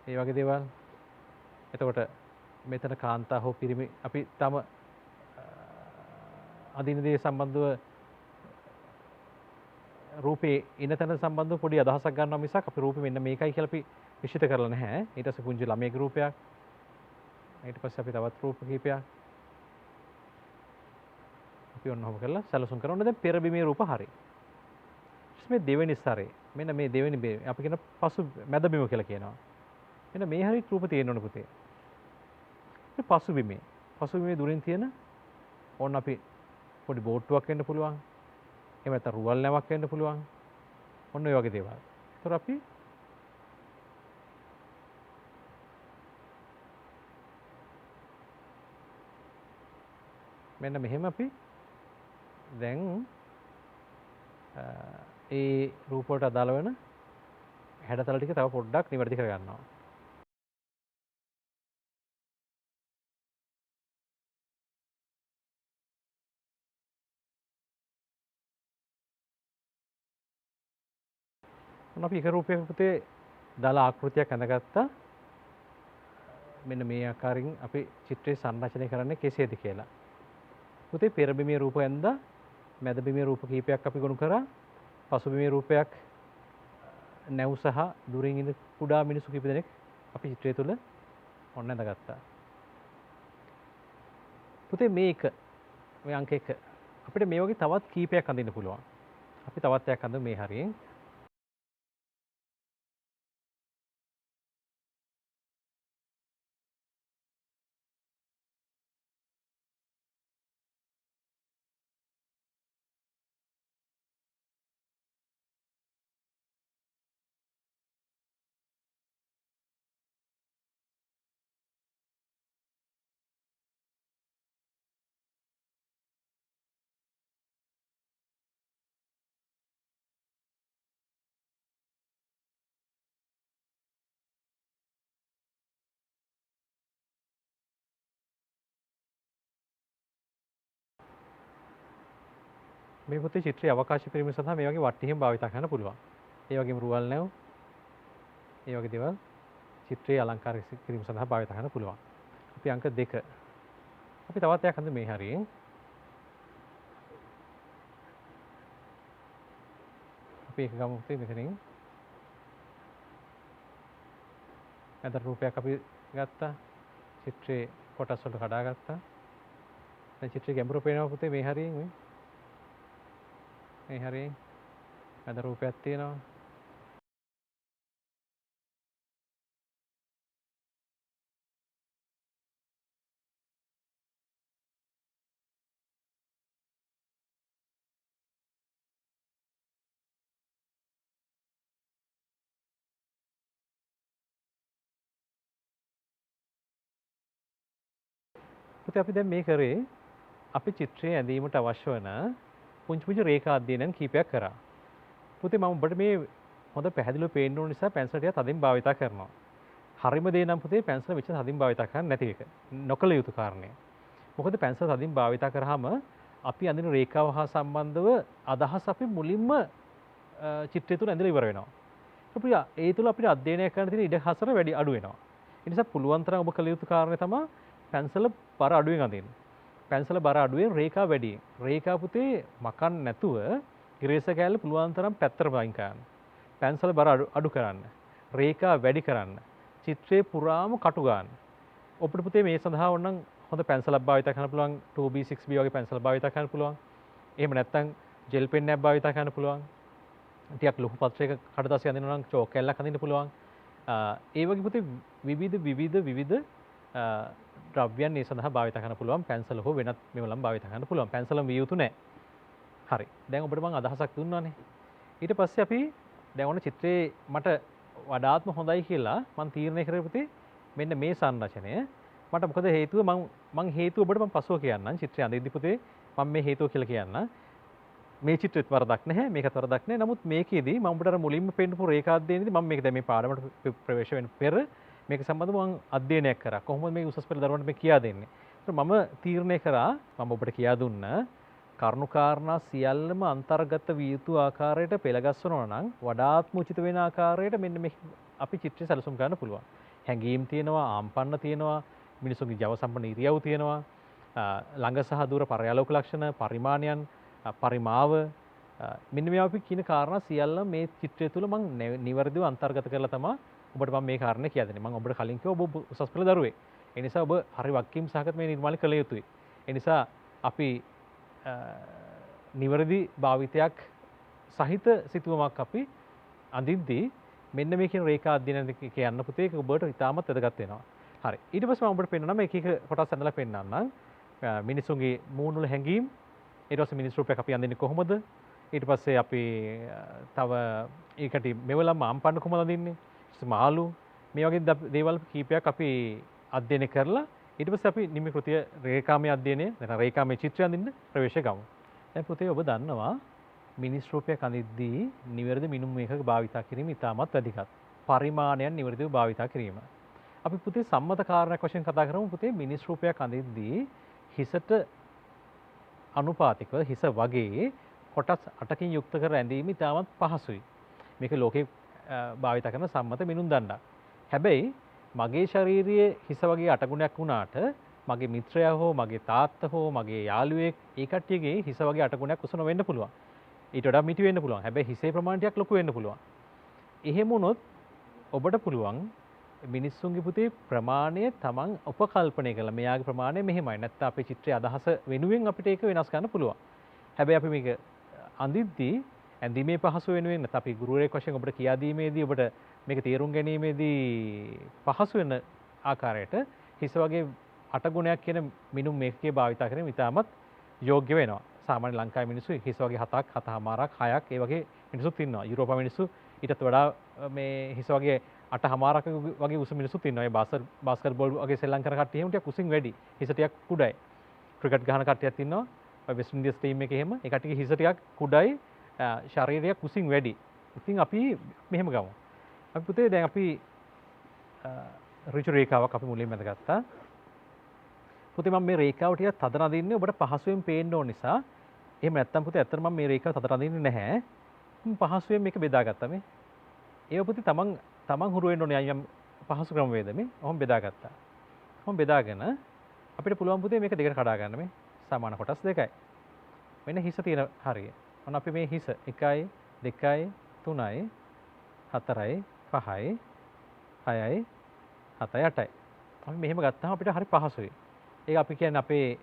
ඒ වගේ දේවල්. එතකොට මෙතන කාන්තා හෝ පිරිමි අපි තම අදින දේ සම්බන්ධව රූපේ ඉන තැන සම්බන්ධව පොඩි අදහසක් ගන්නවා මිසක් අපි රූපෙ මෙන්න මේකයි කියලා අපි නිශ්චිත කරලා නැහැ. ඊට පස්සේ පුංචි ළමයෙකුගේ රූපයක්. ඊට පස්සේ අපි තවත් රූප කිහිපයක්. අපි ඔන්නෝම කරලා සැලසුම් කරනවා. දැන් පෙරබිමේ රූප හරි. මේ දෙවෙනි ස්තරේ මෙන්න මේ දෙවෙනි අපි කියන පසු මැද බිම කියලා කියනවා. මෙන්න මේ හරි රූප තියෙන්න ඕන පුතේ. මේ පසුබිමේ දුරින් තියෙන ඕන අපි පොඩි බෝට්ටුවක් වෙන්න පුළුවන්. එහෙම නැත්නම් රුවල් නැවක් වෙන්න පුළුවන්. ඔන්න ඔය වගේ දේවල්. ඒතර අපි මෙන්න මෙහෙම අපි දැන් ඒ රූප වලට අදාළ වෙන හැඩතල ටික තව පොඩ්ඩක් නිවැරදි කරගන්නවා. මොන අපි එක රූපයක පුතේ දාලා ආකෘතියක් ඇඳගත්තා. මෙන්න මේ ආකාරයෙන් අපි චිත්‍රය සංරචනය කරන්නේ කෙසේද කියලා. පුතේ පෙරබිමේ රූප ඇඳලා මැදබිමේ රූප කීපයක් අපි ගොනු කරා. පසුබිමේ රූපයක් නැව් සහ දුරින් ඉන්න කුඩා මිනිසු කීප දෙනෙක් අපි චිත්‍රය තුළ ඔන්න ඇඳගත්තා. පුතේ මේක මේ අංක 1 අපිට මේ වගේ තවත් කීපයක් අඳින්න පුළුවන්. අපි තවත් එකක් අඳමු මේ හරියෙන්. මේ පුතේ චිත්‍රයේ අවකාශ පිරීම සඳහා මේ වගේ වට්ටිහිම් භාවිත කරන්න පුළුවන්. ඒ වගේම රුවල් නැව් ඒ වගේ දේවල් චිත්‍රයේ අලංකාර කිරීම සඳහා භාවිත කරන්න පුළුවන්. අපි අංක 2 අපි තවත් එකක් හඳ මේ හරියෙන්. අපි එක ගමු පුතේ මෙතනින්. අද රූපයක් අපි ගත්තා. චිත්‍රයේ කොටස් වලට කඩාගත්තා. දැන් චිත්‍රයේ ගැඹුර පේනවා පුතේ මේ හරියෙන් මේ හරියෙන් අද රූපයක් තියෙනවා. පුතේ අපි දැන් මේ කරේ අපි චිත්‍රයේ ඇඳීමට අවශ්‍ය වන පුංචි පුංචි රේඛා අධ්‍යයනයන් කීපයක් කරා. පුතේ මම ඔබට මේ හොඳ පැහැදිලිව පේන්න ඕන නිසා පැන්සල් ටික තදින් භාවිතා කරනවා. හරිම දේ නම් පුතේ පැන්සල විච තදින් භාවිතා කරන්න නැති එක. නොකල යුතු කාරණය. මොකද පැන්සල් තදින් භාවිතා කරාම අපි අඳින රේඛාව හා සම්බන්ධව අදහස් අපි මුලින්ම චිත්‍රය තුල ඇඳලා ඉවර වෙනවා. ඒ තුල අපිට අධ්‍යයනය කරන්න තියෙන ඉඩ හසර වැඩි අඩු වෙනවා. ඒ නිසා පුළුවන් තරම් ඔබ කළ යුතු කාරණය තමයි පැන්සල බර අඩුවෙන් අඳින්න. පැන්සල බර අඩුවෙන් රේඛා වැඩි. රේඛා පුතේ මකන්න නැතුව ඉරේසර් කෑල්ල පුළුවන් තරම් පැත්තට වයින් කරන්න. පැන්සල බර අඩු කරන්න. රේඛා වැඩි කරන්න. චිත්‍රයේ පුරාම කටු ගන්න. ඔබට පුතේ මේ සඳහා ඕනනම් හොඳ පැන්සලක් භාවිත කරන්න පුළුවන්. 2B 6B වගේ පැන්සල් භාවිත කරන්න පුළුවන්. එහෙම නැත්නම් ජෙල් පෙන් එකක් භාවිත කරන්න පුළුවන්. ටිකක් ලොකු පත්‍රයක කඩදාසිය අඳිනවා නම් චෝක් කැල්ලක් අඳින්න පුළුවන්. ඒ වගේ පුතේ විවිධ ද්‍රව්‍යයන් මේ සඳහා භාවිත කරන්න පුළුවන්. පැන්සල හෝ වෙනත් මෙවලම් භාවිත කරන්න පුළුවන්. පැන්සලම විය යුතු නැහැ. හරි. දැන් ඔබට මම අදහසක් දුන්නානේ. ඊට පස්සේ අපි දැන් ඔන්න චිත්‍රයේ මට වඩාත්ම හොඳයි කියලා මම තීරණය කරේ පුතේ මෙන්න මේ සංරචනය. මට මොකද හේතුව මම හේතුව ඔබට මම පසුව කියන්නම්. චිත්‍රය අඳිද්දි පුතේ මම මේ හේතුව කියලා කියන්නම්. මේ චිත්‍රෙත් වරදක් නැහැ. මේකත් වරදක් නැහැ. නමුත් මේකෙදි මම ඔබට අර මුලින්ම පෙන්නපු රේඛාධ්‍යයනයේදී මම මේක දැන් මේ පාඩමට ප්‍රවේශ වෙන්න පෙර මේක සම්බන්ධව මම අධ්‍යයනයක් කරා. කොහොමද මේ උසස් පෙළ දරුවන්ට මේ කියා දෙන්නේ? මම තීරණය කරා මම ඔබට කියා දුන්න කරුණුකාරණා සියල්ලම අන්තර්ගත විය යුතු ආකාරයට පෙළගස්වනවා නම් වඩාත්ම උචිත වෙන ආකාරයට මෙන්න මේ අපි චිත්‍රය සැලසුම් ගන්න පුළුවන්. හැඟීම් තියෙනවා, ආම්පන්න තියෙනවා, මිනිසුන්ගේ ජව සම්පන්න ඉරියව් තියෙනවා, ළඟ සහ දුර පර්යාලෝක ලක්ෂණ, පරිමාණයන්, පරිමාව මෙන්න මේවා අපි කියන කාරණා සියල්ල මේ චිත්‍රය තුල මම නිවැරදිව අන්තර්ගත කරලා තමයි ඔබට මම මේ කාරණේ කියා දෙන්නේ. මම ඔබට කලින් කිව්වා ඔබ උසස් පෙළ දරුවෙක්. ඒ නිසා ඔබ හරි වක්කීම් සහගත මේ නිර්මාණය කළ යුතුයි. ඒ නිසා අපි නිවැරදි භාවිතයක් සහිත සිතුවමක් අපි අඳිද්දී මෙන්න මේ කියන රේඛා අධ්‍යයනය කියන්න පුතේ ඒක ඔබට ඉතාමත් වැදගත් වෙනවා. හරි. ඊට පස්සේ මම ඔබට පෙන්නනවා මේක එක කොටස් ඇඳලා පෙන්නන්නම්. මිනිසුන්ගේ මූණ වල හැඟීම්, ඊට පස්සේ මිනිස් රූපයක් අපි අඳින්නේ කොහොමද? ඊට පස්සේ අපි තව ඒකට මෙවලම් ආම්පන්න කොහොමද අඳින්නේ? මාළු මේ වගේ දේවල් කීපයක් අපි අධ්‍යයනය කරලා ඊට පස්සේ අපි නිමි කෘතිය රේඛාමය අධ්‍යයනය නැත්නම් රේඛාමය චිත්‍රය අඳින්න ප්‍රවේශය ගමු. දැන් පුතේ ඔබ දන්නවා මිනිස් රූපයක් අඳිද්දී නිවැරදි මිනුම් මේකක භාවිතා කිරීම ඉතාමත් වැදගත්. පරිමාණයන් නිවැරදිව භාවිතා කිරීම. අපි පුතේ සම්මත කාරණයක් වශයෙන් කතා කරමු පුතේ මිනිස් රූපයක් අඳිද්දී හිසට අනුපාතිකව හිස වගේ කොටස් 8කින් යුක්ත කර ඇඳීම ඉතාමත් පහසුයි. මේක ලෝකේ භාවිත කරන සම්මත මිනුම් දණ්ඩක්. හැබැයි මගේ ශාරීරියේ හිස වගේ 8 ගුණයක් වුණාට මගේ මිත්‍රයා හෝ මගේ තාත්තා හෝ මගේ යාළුවෙක් ඒ කට්ටියගේ හිස වගේ 8 ගුණයක් උස නොවෙන්න පුළුවන්. ඊට වඩා මිටි වෙන්න පුළුවන්. හැබැයි හිසේ ප්‍රමාණය ටිකක් ලොකු වෙන්න පුළුවන්. එහෙම වුණොත් ඔබට පුළුවන් මිනිස්සුන්ගේ පුතේ ප්‍රමාණය තමන් උපකල්පනය කළා. මෙයාගේ ප්‍රමාණය මෙහෙමයි. නැත්නම් අපේ චිත්‍රයේ අදහස වෙනුවෙන් අපිට ඒක වෙනස් කරන්න පුළුවන්. හැබැයි අපි මේක අඳිද්දී ඇඳීමේ පහසු වෙනුවෙන් නැත්නම් අපි ගුරුවරයෙක් වශයෙන් ඔබට කියා දීමේදී ඔබට මේක තේරුම් ගැනීමේදී පහසු වෙන ආකාරයට හිස වගේ 8 ගුණයක් කියන මිනුම් මේකකේ භාවිතා කිරීම ඉතාමත් යෝග්‍ය වෙනවා. සාමාන්‍ය ලංකාවේ මිනිස්සු හිස වගේ 7ක් 7මාරක් 6ක් ඒ වගේ මිනිස්සුත් ඉන්නවා. යුරෝපා මිනිස්සු ඊටත් වඩා මේ හිස වගේ 8මාරක වගේ උස මිනිස්සුත් ඉන්නවා. ඒ බාස්කට් බෝල් වගේ සෙල්ලම් කරන කට්ටිය එහෙම ටිකක් උසින් වැඩි. හිස ටිකක් කුඩයි. ක්‍රිකට් ගහන කට්ටියත් ඉන්නවා. ඔය වෙස්ට් ඉන්ඩීස් ටීම් එකේ එහෙම ඒ කට්ටියගේ හිස ටිකක් කුඩයි. ශරීරයක් උසින් වැඩි. ඉතින් අපි මෙහෙම ගමු. අපි පුතේ දැන් අපි ඍජු රේඛාවක් අපි මුලින්ම අඳගත්තා. පුතේ මම මේ රේඛාව ටිකක් තද නදින්නේ ඔබට පහසුවෙන් පේන්න ඕන නිසා. එහෙම නැත්නම් පුතේ ඇත්තට මම මේ රේඛාව තද නදින්නේ නැහැ. මම පහසුවෙන් මේක බෙදාගත්තා මේ. ඒව පුතේ තමන් හුරු වෙන්න ඕනේ යම් පහසු ක්‍රම වේද මේ. ඔහොම බෙදාගත්තා. ඔහොම බෙදාගෙන අපිට පුළුවන් පුතේ මේක දෙකට කඩා ගන්න මේ. සමාන කොටස් දෙකයි. මෙන්න හිස තියෙන හරිය. ඔන්න අපි මේ හිස 1යි 2යි 3යි 4යි 5යි 6යි 7යි 8යි. අපි මෙහෙම ගත්තාම අපිට හරි පහසුයි. ඒක අපි කියන්නේ අපේ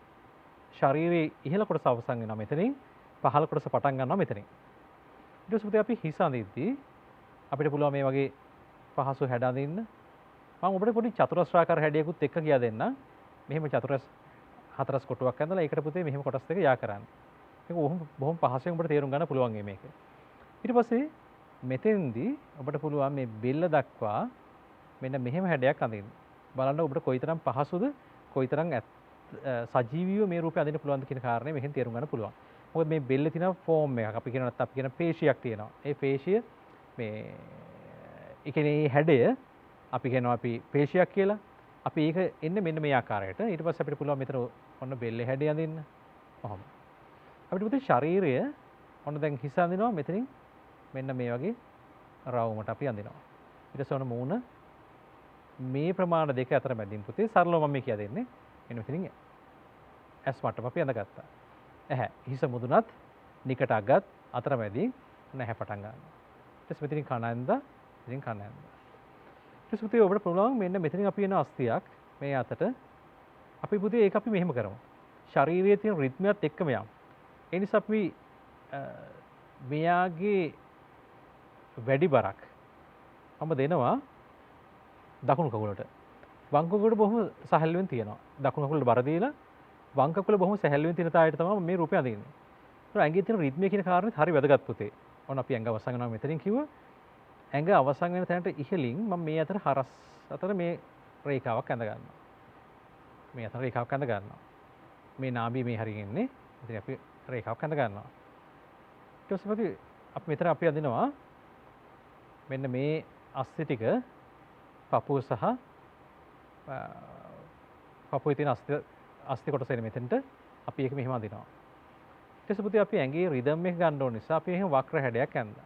ශරීරයේ ඉහළ කොටස අවසන් වෙනවා මෙතනින් පහළ කොටස පටන් ගන්නවා මෙතනින්. ඊට පස්සේ අපි හිස අඳිද්දී අපිට පුළුවන් මේ වගේ පහසු හැඩ අඳින්න. මම ඔබට පොඩි චතුරස්‍රාකාර හැඩයකුත් එක්ක කියා දෙන්නම්. මෙහෙම හතරස් කොටුවක් ඇඳලා ඒකට පුතේ මෙහෙම කොටස් දෙක යා කරන්න. මේක බොහොම පහසුවෙන් ඔබට තේරුම් ගන්න පුළුවන් මේක. ඊට පස්සේ මෙතෙන්දී ඔබට පුළුවන් මේ බෙල්ල දක්වා මෙන්න මෙහෙම හැඩයක් අඳින්න. බලන්න ඔබට කොයිතරම් පහසුද කොයිතරම් සජීවීව මේ රූපය අඳින්න පුළුවන්ද කියන කාරණේ මෙහෙන් තේරුම් ගන්න පුළුවන්. මොකද මේ බෙල්ලේ තියෙන ෆෝම් එකක් අපි කියනවා නැත්නම් අපි කියන පේශියක් තියෙනවා. ඒ පේශිය මේ ඒ කියන්නේ මේ හැඩය අපි කියනවා අපි පේශියක් කියලා. අපි ඒක එන්නේ මෙන්න මේ ආකාරයට. ඊට පස්සේ අපිට පුළුවන් මෙතන ඔන්න බෙල්ලේ හැඩය අඳින්න. කොහොම. අපිට පුතේ ශරීරය ඔන්න දැන් හිස අඳිනවා මෙතනින් මෙන්න මේ වගේ රවුමට අපි අඳිනවා. ඊට පස්සේ ඔන්න මූණ මේ ප්‍රමාණ දෙක අතර මැදින් පුතේ සරලව මම කියා දෙන්නේ. මෙන්න මෙතනින් ඇස් මට්ටම අපි අඳගත්තා. ඇහැ හිස මුදුනත් නිකට අගත් අතර මැදින් නැහැ පටන් ගන්නවා. ඊට පස්සේ මෙතනින් කන ඇඳලා ඉතින් කන ඇඳලා. ඊට පස්සේ පුතේ ඔබට පුළුවන් මෙන්න මෙතනින් අපි එන අස්තියක් මේ අතට අපි පුතේ ඒක අපි මෙහෙම කරමු. ශරීරයේ තියෙන රිද්මයත් එක්කම යමු. ඒ නිසා අපි මෙයාගේ වැඩි බරක් මම දෙනවා දකුණු කකුලට. වම් කකුලට බොහොම සැහැල්ලුවෙන් තියනවා. දකුණු කකුලට බර දීලා වම් කකුල බොහොම සැහැල්ලුවෙන් තියෙන තාලයට තමයි මේ රූපය අඳින්නේ. ඒක ඇඟේ තියෙන රිද්මය කියන කාරණේත් හරි වැදගත් පුතේ. ඔන්න අපි ඇඟ අවසන් වෙනවා මෙතනින් කිව්වා. ඇඟ අවසන් වෙන තැනට ඉහළින් මම මේ අතර හරස් අතර මේ රේඛාවක් ඇඳ ගන්නවා. මේ අතර රේඛාවක් ඇඳ ගන්නවා. මේ නාභිය මේ හරියෙන් ඉන්නේ. ඉතින් අපි රේඛාවක් ඇඳ ගන්නවා. ඊට පස්සේ අපි මෙතන අපි අඳිනවා මෙන්න මේ අස්ති ටික පපුව සහ පපුවේ තියෙන අස්ති කොටස එන මෙතෙන්ට අපි ඒක මෙහෙම අඳිනවා. ඊට පස්සේ පුතේ අපි ඇඟේ රිද්ම් එක ගන්න ඕන නිසා අපි එහෙම වක්‍ර හැඩයක් ඇඳලා.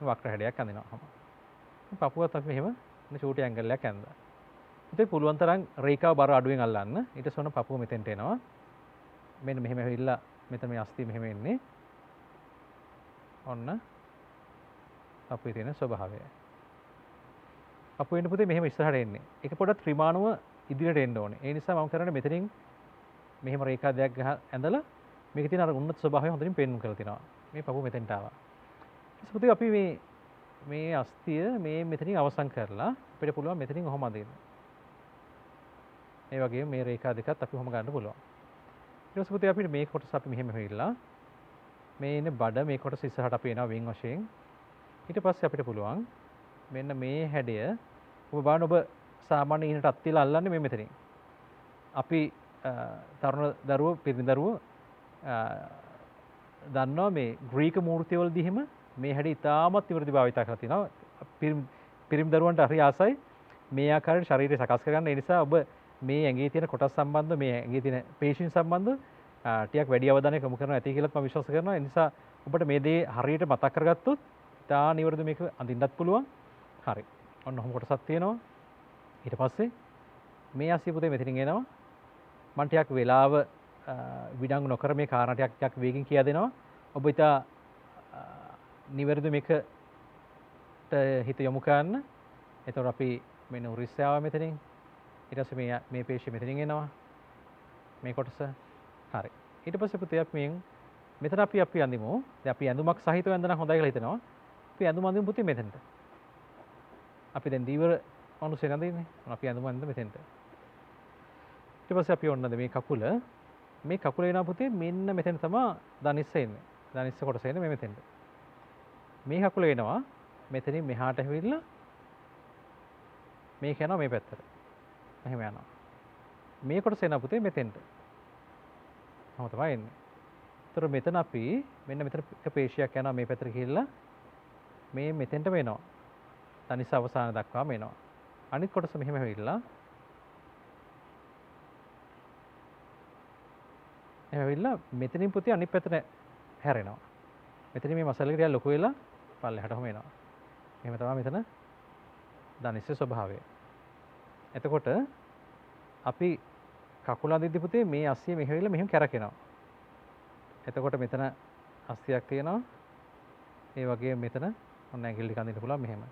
වක්‍ර හැඩයක් අඳිනවා. පපුවත් අපි මෙහෙම චූටි ඇන්ගල් එකක් ඇඳලා. ඉතින් පුළුවන් තරම් රේඛාව බර අඩුවෙන් අල්ලන්න. ඊට පස්සේ ඔන්න පපුව මෙතෙන්ට එනවා. මෙන්න මෙහෙම ඇවිල්ලා මෙතන මේ අස්තිය මෙහෙම එන්නේ. ඔන්න පපුවේ තියෙන ස්වභාවය. පපුවෙන් පුතේ මෙහෙම ඉස්සරහට එන්නේ. ඒක පොඩ්ඩක් ත්‍රිමාණව ඉදිරියට එන්න ඕනේ. ඒ නිසා මම කරන්නේ මෙතනින් මෙහෙම රේඛා දෙකක් ඇඳලා මේකේ තියෙන අර උන්නත ස්වභාවය හොඳින් පෙන්වන්න කරලා තිනවා. මේ පපුව මෙතෙන්ට ආවා. ඊට පස්සේ අපි මේ අස්තිය මේ මෙතනින් අවසන් කරලා අපිට පුළුවන් මෙතනින් ඔහොම අදින්න. ඒ වගේම මේ රේඛා දෙකත් අපි ඔහොම ගන්න පුළුවන්. ඊට පස්සේ අපිට මේ කොටස අපි මෙහෙම වෙයිලා මේ ඉන්නේ බඩ මේ කොටස ඉස්සරහට අපි එනවා වින් වශයෙන්. ඊට පස්සේ අපිට පුළුවන් මෙන්න මේ හැඩය ඔබ බලන්න ඔබ සාමාන්‍ය ඉනටත් තියලා අල්ලන්නේ මේ මෙතනින්. අපි තරුණ දරුවෝ පිරිමි දරුවෝ දන්නවා මේ ග්‍රීක මූර්තිවලදී එහෙම මේ හැඩය ඉතාමත් නිවැරදි භාවිතා කරලා තිනවා. පිරිමි දරුවන්ට හරි ආසයි මේ ආකාරයට ශරීරය සකස් කරගන්න. ඒ නිසා ඔබ මේ ඇඟේ තියෙන කොටස් සම්බන්ධ මේ ඇඟේ තියෙන පේශීන් සම්බන්ධ ටිකක් වැඩි අවධානයක් යොමු කරනවා ඇති කියලාත් මම විශ්වාස කරනවා. ඒ නිසා ඔබට මේ දේ හරියට මතක් කරගත්තොත් ඉතා නිවැරදි මේක අඳින්නත් පුළුවන්. හරි. ඔන්න ඔහොම කොටසක් තියෙනවා. ඊට පස්සේ මේ අසිය පුතේ මෙතනින් එනවා. මම ටිකක් වෙලාව විඩංගු නොකර මේ කාරණා ටිකක් වේගෙන් කියා දෙනවා. ඔබ ඉතා නිවැරදි මේකට හිත යොමු කරන්න. එතකොට අපි මෙන්න උරිස්සාව මෙතනින් ඊට පස්සේ මේ පේශිය මෙතනින් එනවා. මේ කොටස. හරි. ඊට පස්සේ පුතේ අපි මෙතන අපි අඳිමු. දැන් අපි ඇඳුමක් සහිතව ඇඳලා හොඳයි කියලා හිතනවා. අපි ඇඳුම අඳිමු පුතේ මෙතෙන්ට. අපි දැන් දීවර අනුසය අඳින්නේ. අපි ඇඳුම අඳින්න මෙතෙන්ට. ඊට පස්සේ අපි ඔන්නද මේ කකුල එනවා පුතේ මෙන්න මෙතන තමයි දනිස්ස එන්නේ. දනිස්ස කොටස එන්නේ මෙතෙන්ට. මේ කකුල එනවා මෙතනින් මෙහාට ඇවිල්ලා මේක යනවා මේ පැත්තට. එහෙම යනවා. මේ කොටස එනවා පුතේ මෙතෙන්ට. කොහොම තමයි එන්නේ. ඒතර මෙතන අපි මෙන්න මෙතන එක පේශියක් යනවා මේ පැත්තට ගිහිල්ලා මේ මෙතෙන්ට වෙනවා. දනිස්ස අවසාන දක්වාම එනවා. අනිත් කොටස මෙහෙම ඇවිල්ලා ඇවිල්ලා මෙතනින් පුතේ අනිත් පැත්තට හැරෙනවා. මෙතනින් මේ මසල් එක ටිකක් ලොකු වෙලා පල්ලෙහාටම එනවා. එහෙම තමයි මෙතන දනිස්ස ස්වභාවය. එතකොට අපි කකුල අදිද්දි පුතේ මේ අස්සිය මෙහෙවිලා මෙහෙම කැරකෙනවා. එතකොට මෙතන අස්සියක් තියෙනවා. ඒ වගේම මෙතන ඔන්න ඇඟිලි ටික අඳින්න පුළුවන් මෙහෙම.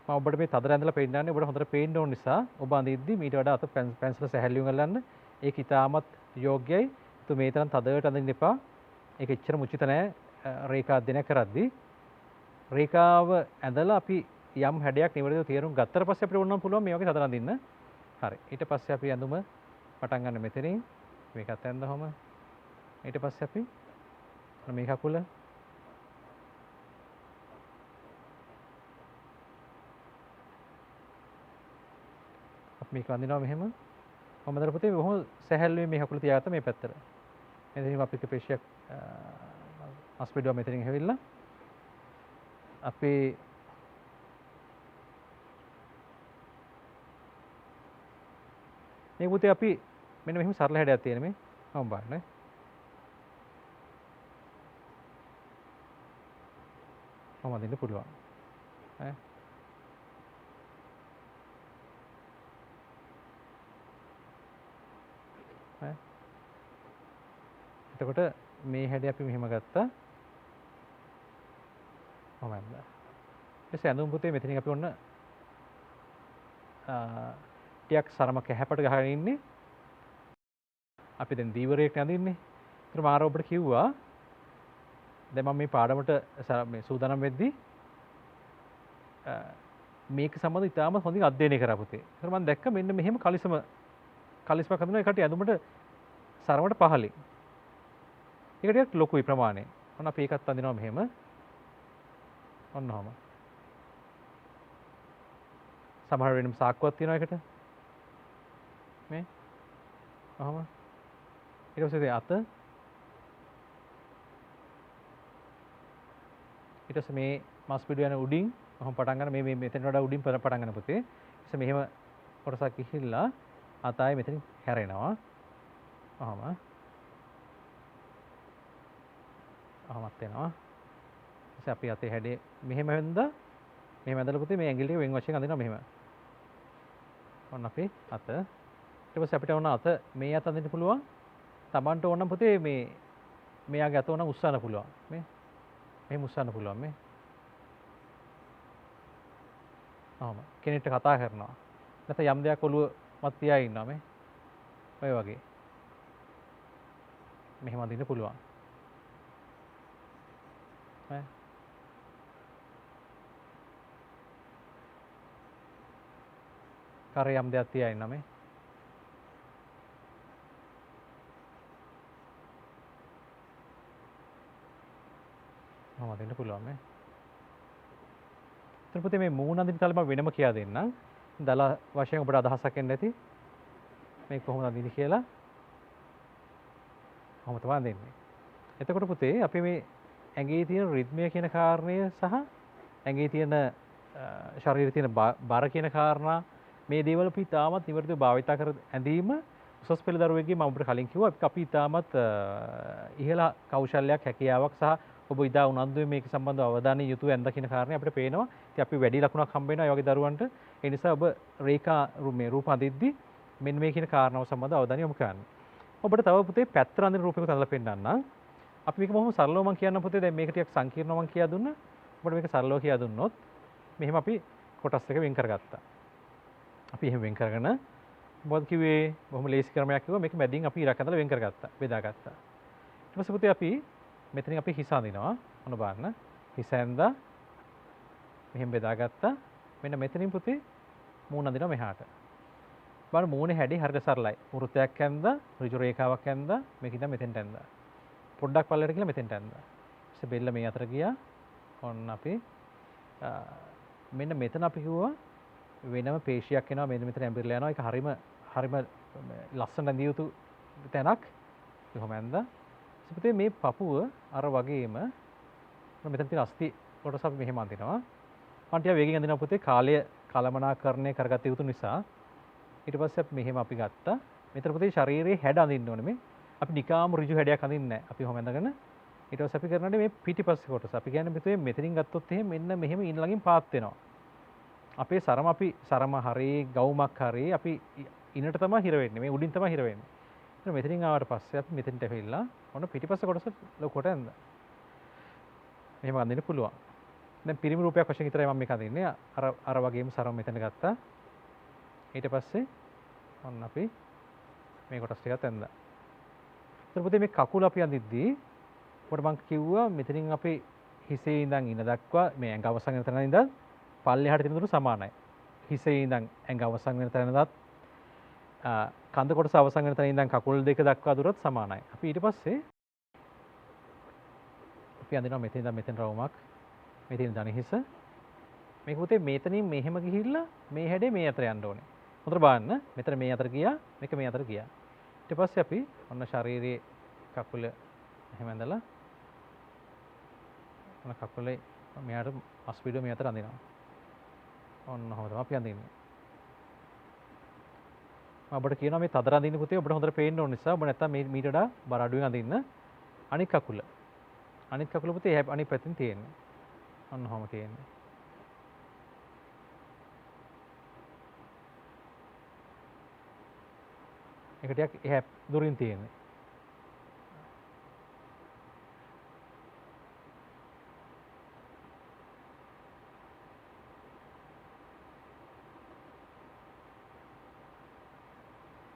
මම ඔබට මේ තද රැඳලා පෙන්නන්නේ ඔබට හොඳට පේන්න ඕන නිසා ඔබ අඳිද්දි මීට වඩා අත පැන්සල සැහැල්ලුවෙන් අල්ලන්න. ඒක ඉතාමත් යෝග්‍යයි. තු මේ තරම් තදට අඳින්න එපා. ඒක එච්චර මුචිත නෑ රේඛා අධ්‍යයනය කරද්දී. රේඛාව ඇඳලා අපි යම් හැඩයක් නිවැරදිව තේරුම් ගත්තට පස්සේ අපිට ඕනනම් පුළුවන් මේ වගේ තද අඳින්න. හරි. ඊට පස්සේ අපි ඇඳුම පටන් ගන්න මෙතනින්. මේකත් ඇඳහම ඊට පස්සේ අපි මේ කකුල මේක අඳිනවා මෙහෙම. මම දර පුතේ බොහොම සැහැල්ලුවෙන් මේ කකුල තියාගත්තා මේ පැත්තට. මෙතනින් අපි එක පේශියක් අස්පෙඩුව මෙතනින් හැවිල්ලා අපේ මේ පුතේ අපි මෙන්න මෙහෙම සරල හැඩයක් තියෙන මේ මම බලන්න. මම අඳින්න පුළුවන්. ඈ එතකොට මේ හැඩය අපි මෙහෙම ගත්තා. මොකක්ද? ඊට ඇඳුම් පුතේ මෙතනින් අපි ඔන්න ටිකක් සරම කැහැපට ගහගෙන ඉන්නේ. අපි දැන් දීවරයක් නඳින්නේ. ඒතර මාර ඔබට කිව්වා දැන් මම මේ පාඩමට මේ සූදානම් වෙද්දී මේක සම්බන්ධව ඉතාමත් හොඳින් අධ්‍යයනය කරා පුතේ. ඒතර මම දැක්ක මෙන්න මෙහෙම කලිස්මක් හඳුනන එකට ඇඳුමට සරමට පහලින්. ඒක ටිකක් ලොකුයි ප්‍රමාණය. ඔන්න අපි ඒකත් අඳිනවා මෙහෙම. ඔන්න ඔහම. සමහර වෙලෙම සාක්කුවක් තියෙනවා එකට. මේ. ඔහම. ඊට පස්සේ අත. ඊට පස්සේ මේ මස් පිඩු යන උඩින් ඔහම පටන් ගන්න මේ මෙතන වඩා උඩින් පටන් ගන්න පුතේ. ඊට පස්සේ මෙහෙම කොටසක් ගිහිල්ලා අතයි මෙතනින් හැරෙනවා. ඔහම. අහමත් වෙනවා. ඊට අපි අතේ හැඩේ මෙහෙම වෙන්දා මෙහෙම ඇඳලා පුතේ මේ ඇඟිලි ටික වෙන් වශයෙන් අඳිනවා මෙහෙම. ඔන්න අපි අත. ඊට පස්සේ අපිට ඕන අත මේ අත අඳින්න පුළුවන්. Tamanට ඕන නම් පුතේ මේ මෙයාගේ අත ඕන උස්සන්න පුළුවන්. මේ මෙහෙම උස්සන්න පුළුවන් මේ. ආම කෙනෙක්ට කතා කරනවා. නැත්නම් යම් දෙයක් ඔළුව මත තියා ඉන්නවා මේ. ඔය වගේ. මෙහෙම අඳින්න පුළුවන්. කරේ යම් දෙයක් තියා ඉන්නා මේ. මම දෙන්න පුළුවන් මේ. ඊට පුතේ මේ මූණ අඳින තල මම වෙනම කියා දෙන්නම්. දල වශයෙන් ඔබට අදහසක් එන්න ඇති. මේක කොහොමද අඳින්නේ කියලා කොහොම තමයි අඳින්නේ. එතකොට පුතේ අපි මේ ඇඟේ තියෙන රිද්මය කියන කාරණය සහ ඇඟේ තියෙන ශරීරයේ තියෙන බර කියන කාරණා මේ දේවල් අපි තාමත් නිවැරදිව භාවිතා කර ඇඳීම උසස් පෙළ දරුවෙක්ගේ මම ඔබට කලින් කිව්වා අපි තාමත් ඉහළ කෞශල්‍යයක් හැකියාවක් සහ ඔබ ඉදා උනන්දුවේ මේක සම්බන්ධව අවධානය යොමු ඇඳ කියන කාරණේ අපිට පේනවා. ඉතින් අපි වැඩි ලකුණක් හම්බ වෙනවා ඒ වගේ දරුවන්ට. ඒ නිසා ඔබ රේඛා මේ රූප අඳිද්දි මෙන්න මේ කියන කාරණාව සම්බන්ධව අවධානය යොමු කරන්න. ඔබට තව පුතේ පැත්තට අඳින රූපයකට අඳලා පෙන්නන්නම්. අපි මේක බොහොම සරලව මම කියන්න පුතේ දැන් මේක ටිකක් සංකීර්ණව මම කියා දුන්නා. ඔබට මේක සරලව කියා දුන්නොත් මෙහෙම අපි කොටස් එක වෙන් කරගත්තා. අපි එහෙම වෙන් කරගෙන මොකද කිව්වේ බොහොම ලේසි ක්‍රමයක් කිව්වා මේක මැදින් අපි ඉරක් ඇඳලා වෙන් කරගත්තා බෙදාගත්තා. ඊට පස්සේ පුතේ අපි මෙතනින් අපි හිස අඳිනවා. මොන බලන්න හිස ඇඳලා මෙහෙම බෙදාගත්තා. මෙන්න මෙතනින් පුතේ මූණ අඳිනවා මෙහාට. බලන්න මූණේ හැඩේ හරියට සරලයි. වෘත්තයක් ඇඳලා ඍජු රේඛාවක් ඇඳලා මේක ඉඳන් මෙතෙන්ට ඇඳලා. පොඩ්ඩක් පල්ලයට ගිහලා මෙතෙන්ට ඇඳලා. ඊට බෙල්ල මේ අතර ගියා. ඔන්න අපි මෙන්න මෙතන අපි කිව්වා වෙනම පේශියක් එනවා මෙන්න මෙතන ඇඹරිලා යනවා. ඒක හරිම ලස්සන ඇඳිය යුතු තැනක්. කොහොම ඇඳලා. ඉතින් මේ පපුව අර වගේම මෙතන තියෙන අස්ති කොටස අපි මෙහෙම අඳිනවා. මම ටික වේගෙන් අඳිනවා පුතේ කාලය කළමනාකරණය කරගත යුතු නිසා. ඊට පස්සේ අපි මෙහෙම අපි ගත්තා. මෙතන පුතේ ශරීරයේ හැඩ අඳින්න ඕනේ මේ. අපි නිකාම ඍජු හැඩයක් අඳින්නේ නැහැ. අපි කොහොම ඇඳගෙන ඊට පස්සේ අපි කරන්නේ මේ පිටිපස්සේ කොටස. අපි කියන්නේ පුතේ මෙතනින් ගත්තොත් එහෙම මෙන්න මෙහෙම ඊළඟින් පාත් වෙනවා. අපේ සරම හරේ ගවුමක් හරේ අපි ඉනට තමයි හිර වෙන්නේ. මේ උඩින් තමයි හිර වෙන්නේ. ඊට මෙතනින් ආවට පස්සේ අපි මෙතෙන්ට ඇවිල්ලා ඔන්න පිටිපස්ස කොටස ලොකුට ඇඳලා. මෙහෙම අඳින්න පුළුවන්. දැන් පිරිමි රූපයක් වශයෙන් විතරයි මම මේක අඳින්නේ. අර වගේම සරම මෙතන ගත්තා. ඊට පස්සේ ඔන්න අපි මේ කොටස් ටිකත් ඇඳලා. ඊට පුතේ මේ කකුල අපි අඳිද්දී ඔබට මම කිව්වා මෙතනින් අපි හිසේ ඉඳන් ඉන දක්වා මේ ඇඟ අවසන් වෙන තැන ඉඳන් පල්ලෙහාට තියෙන දුර සමානයි. හිසේ ඉඳන් ඇඟ අවසන් වෙන තැනවත් කඳ කොටස අවසන් වෙන තැන ඉඳන් කකුල් දෙක දක්වා දුරත් සමානයි. අපි ඊට පස්සේ අපි අඳිනවා මෙතන ඉඳන් මෙතෙන් රවුමක්. මෙතන දණි හිස. මේක පුතේ මෙතනින් මෙහෙම ගිහිල්ලා මේ හැඩේ මේ අතර යන්න ඕනේ. හොඳට බලන්න. මෙතන මේ අතර ගියා. මේක මේ අතර ගියා. ඊට පස්සේ අපි ඔන්න ශරීරයේ කකුල එහෙම ඇඳලා ඔන්න කකුලේ මෙයාට අස්පිඩුව මේ අතර අඳිනවා. ඔන්න ඔහොම තමයි අපි අඳින්නේ. මම ඔබට කියනවා මේ තදර අඳින්න පුතේ ඔබට හොඳට පේන්න ඕන නිසා ඔබ නැත්තම් මේ මීට වඩා බර අඩුවෙන් අඳින්න. අනිත් කකුල. අනිත් කකුල පුතේ අනිත් පැත්තෙන් තියෙන්නේ. ඔන්න ඔහොම තියෙන්නේ. ඒක ටිකක් එහා දුරින් තියෙන්නේ.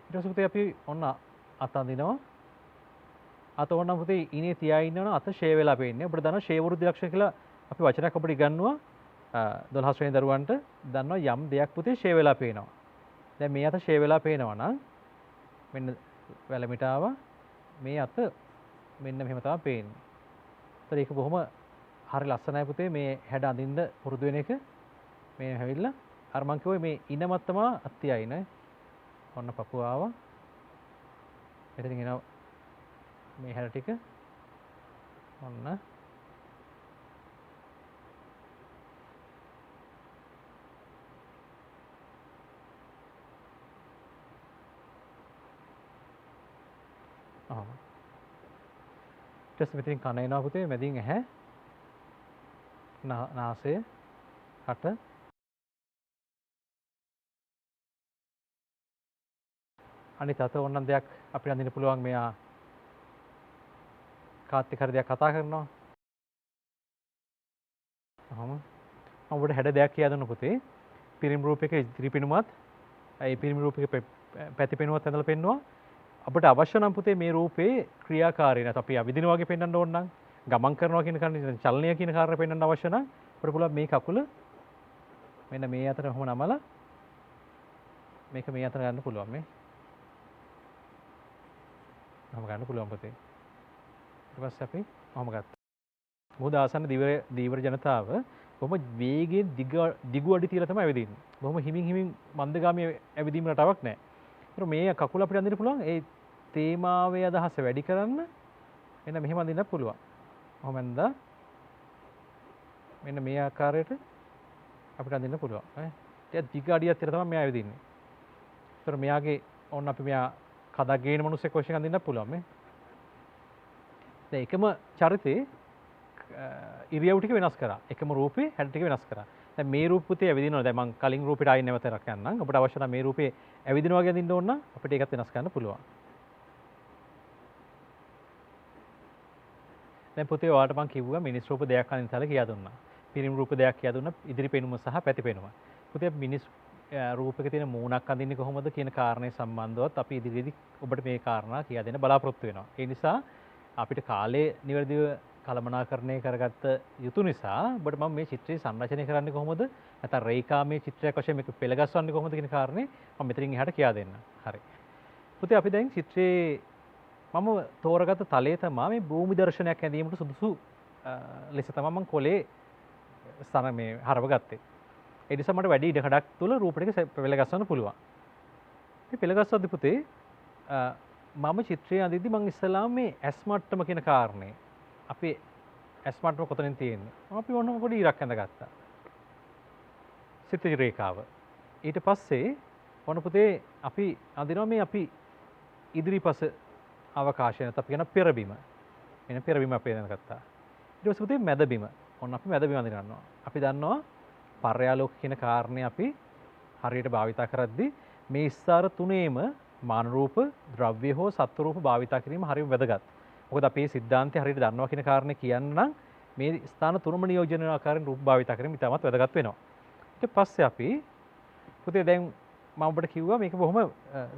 ඊට පස්සේ පුතේ අපි ඔන්න අත අඳිනවා. අත ඕනනම් පුතේ ඉනේ තියා ඉන්නවනම් අත ෂේ වෙලා පේන්නේ. අපිට දන්නවා ෂේ වෘද්ධි ලක්ෂණ කියලා අපි වචනයක් අපිට ඉගන්නුවා 12 වෙනි දරුවන්ට දන්නවා යම් දෙයක් පුතේ ෂේ වෙලා පේනවා. දැන් මේ අත ෂේ වෙලා පේනවා නම් මෙන්න වැලමිට ආවා. මේ අත මෙන්න මෙහෙම තමයි පේන්නේ. ඒතර ඒක බොහොම හරි ලස්සනයි පුතේ මේ හැඩ අඳින්න පුරුදු වෙන එක. මේ හැවිල්ලා අර මං කිව්වේ මේ ඉනමත් තමයි අත්‍යයි නේ. ඔන්න පපුව ආවා. මෙතනින් එනවා මේ හැඩ ටික. ඔන්න. ඊට පස්සේ මෙතනින් කන එනවා පුතේ මැදින් ඇහැ. නාසය, කට. අනිත් අත ඕනනම් දෙයක් අපිට අඳින්න පුළුවන් මෙයා කාත් එක්ක හරි දෙයක් කතා කරනවා. මම ඔබට හැඩ දෙයක් කියලා දුන්න පුතේ. පිරිමි රූපයක ඉදිරි පෙනුමත් ඒ පිරිමි රූපයක පැති පෙනුමත් ඇඳලා පෙන්නවා. අපිට අවශ්‍ය නම් පුතේ මේ රූපේ ක්‍රියාකාරී නැත්නම් අපි අවිදින වගේ පෙන්වන්න ඕන නම් ගමන් කරනවා කියන කාරණේ චලනය කියන කාරණේ පෙන්වන්න අවශ්‍ය නම් අපිට පුළුවන් මේ කකුල මෙන්න මේ අතර ඔහොම නමලා මේක මේ අතර ගන්න පුළුවන් මේ. ඔහොම ගන්න පුළුවන් පුතේ. ඊට පස්සේ අපි ඔහොම ගත්තා. මොකද ආසන්න දීවර ජනතාව බොහොම වේගයෙන් දිගු අඩි තියලා තමයි ඇවිදින්නේ. බොහොම හිමින් මන්දගාමී ඇවිදීම රටාවක් නැහැ. ඒතර මේ කකුල අපිට අඳින්න පුළුවන් ඒ තේමාවේ අදහස වැඩි කරන්න මෙන්න මෙහෙම අඳින්න පුළුවන්. කොහොම ඇඳලා මෙන්න මේ ආකාරයට අපිට අඳින්න පුළුවන්. ටිකක් දිග අඩියක් විතර තමයි මෙයා ඇවිදින්නේ. ඒතර මෙයාගේ ඕන්න අපි මෙයා කඩක් ගේන මිනිස්සෙක් වශයෙන් අඳින්න පුළුවන් මේ. දැන් එකම චරිතේ ඉරියව් ටික වෙනස් කරා. එකම රූපේ හැඩ ටික වෙනස් කරා. දැන් මේ රූපපුතේ ඇවිදිනවා. දැන් මම කලින් රූපෙට ආයෙ නැවත රැකගන්නම්. අපිට අවශ්‍ය නම් මේ රූපේ ඇවිදිනවා වගේ අඳින්න ඕන නම් අපිට ඒකත් වෙනස් කරන්න පුළුවන්. දැන් පුතේ ඔයාලට මම කිව්වා මිනිස් රූප දෙකක් අඳින්න කියලා කියා දුන්නා. පිරිමි රූප දෙකක් කියා දුන්නා. ඉදිරි පෙනුම සහ පැති පෙනුම. පුතේ මිනිස් රූපයක තියෙන මූණක් අඳින්නේ කොහොමද කියන කාරණේ සම්බන්ධවත් අපි ඉදිරියේදී ඔබට මේ කාරණා කියා දෙන්න බලාපොරොත්තු වෙනවා. ඒ නිසා අපිට කාලේ නිවැරදිව කළමනාකරණය කරගත්ත යුතු නිසා ඔබට මම මේ චිත්‍රය සංරචනය කරන්නේ කොහොමද? නැත්නම් රේඛාමය චිත්‍රයක් වශයෙන් මේක පෙළගස්වන්නේ කොහොමද කියන කාරණේ මම මෙතනින් එහාට කියා දෙන්න. හරි. පුතේ අපි දැන් චිත්‍රයේ මම තෝරගත්ත තලයේ තමයි මේ භූමි දර්ශනයක් ඇඳීමට සුදුසු ලෙස තමයි මම කොලේ ස්ථාන මේ හරව ගත්තේ. ඒ නිසා මට වැඩි ඉඩකඩක් තුල රූප ටික පෙළගස්වන්න පුළුවන්. මේ පෙළගස්වද්දී පුතේ මම චිත්‍රය අඳිද්දි මම ඉස්සලාම මේ ඇස් මට්ටම කියන කාරණේ අපි ඇස් මට්ටම කොතනින් තියෙන්නේ? අපි ඕනම පොඩි ඉරක් ඇඳගත්තා. සිතිජ රේඛාව. ඊට පස්සේ ඕන පුතේ අපි අඳිනවා මේ අපි ඉදිරිපස අවකාශය නැත්නම් අපි කියන පෙරබිම. එන පෙරබිම අපි ඇඳගත්තා. ඊට පස්සේ පුතේ මැදබිම. ඕන අපි මැදබිම අඳින ගන්නවා. අපි දන්නවා පර්යාලෝක කියන කාරණේ අපි හරියට භාවිතා කරද්දී මේ ස්ථාර තුනේම මාන රූප, ද්‍රව්‍ය හෝ සත්ව රූප භාවිතා කිරීම හරියම වැදගත්. මොකද අපේ සිද්ධාන්තය හරියට දන්නවා කියන කාරණේ කියන්න නම් මේ ස්ථාන තුනම නියෝජනය කරන ආකාරයෙන් රූප භාවිතා කිරීම ඉතාමත් වැදගත් වෙනවා. ඊට පස්සේ අපි පුතේ දැන් මම ඔබට කිව්වා මේක බොහොම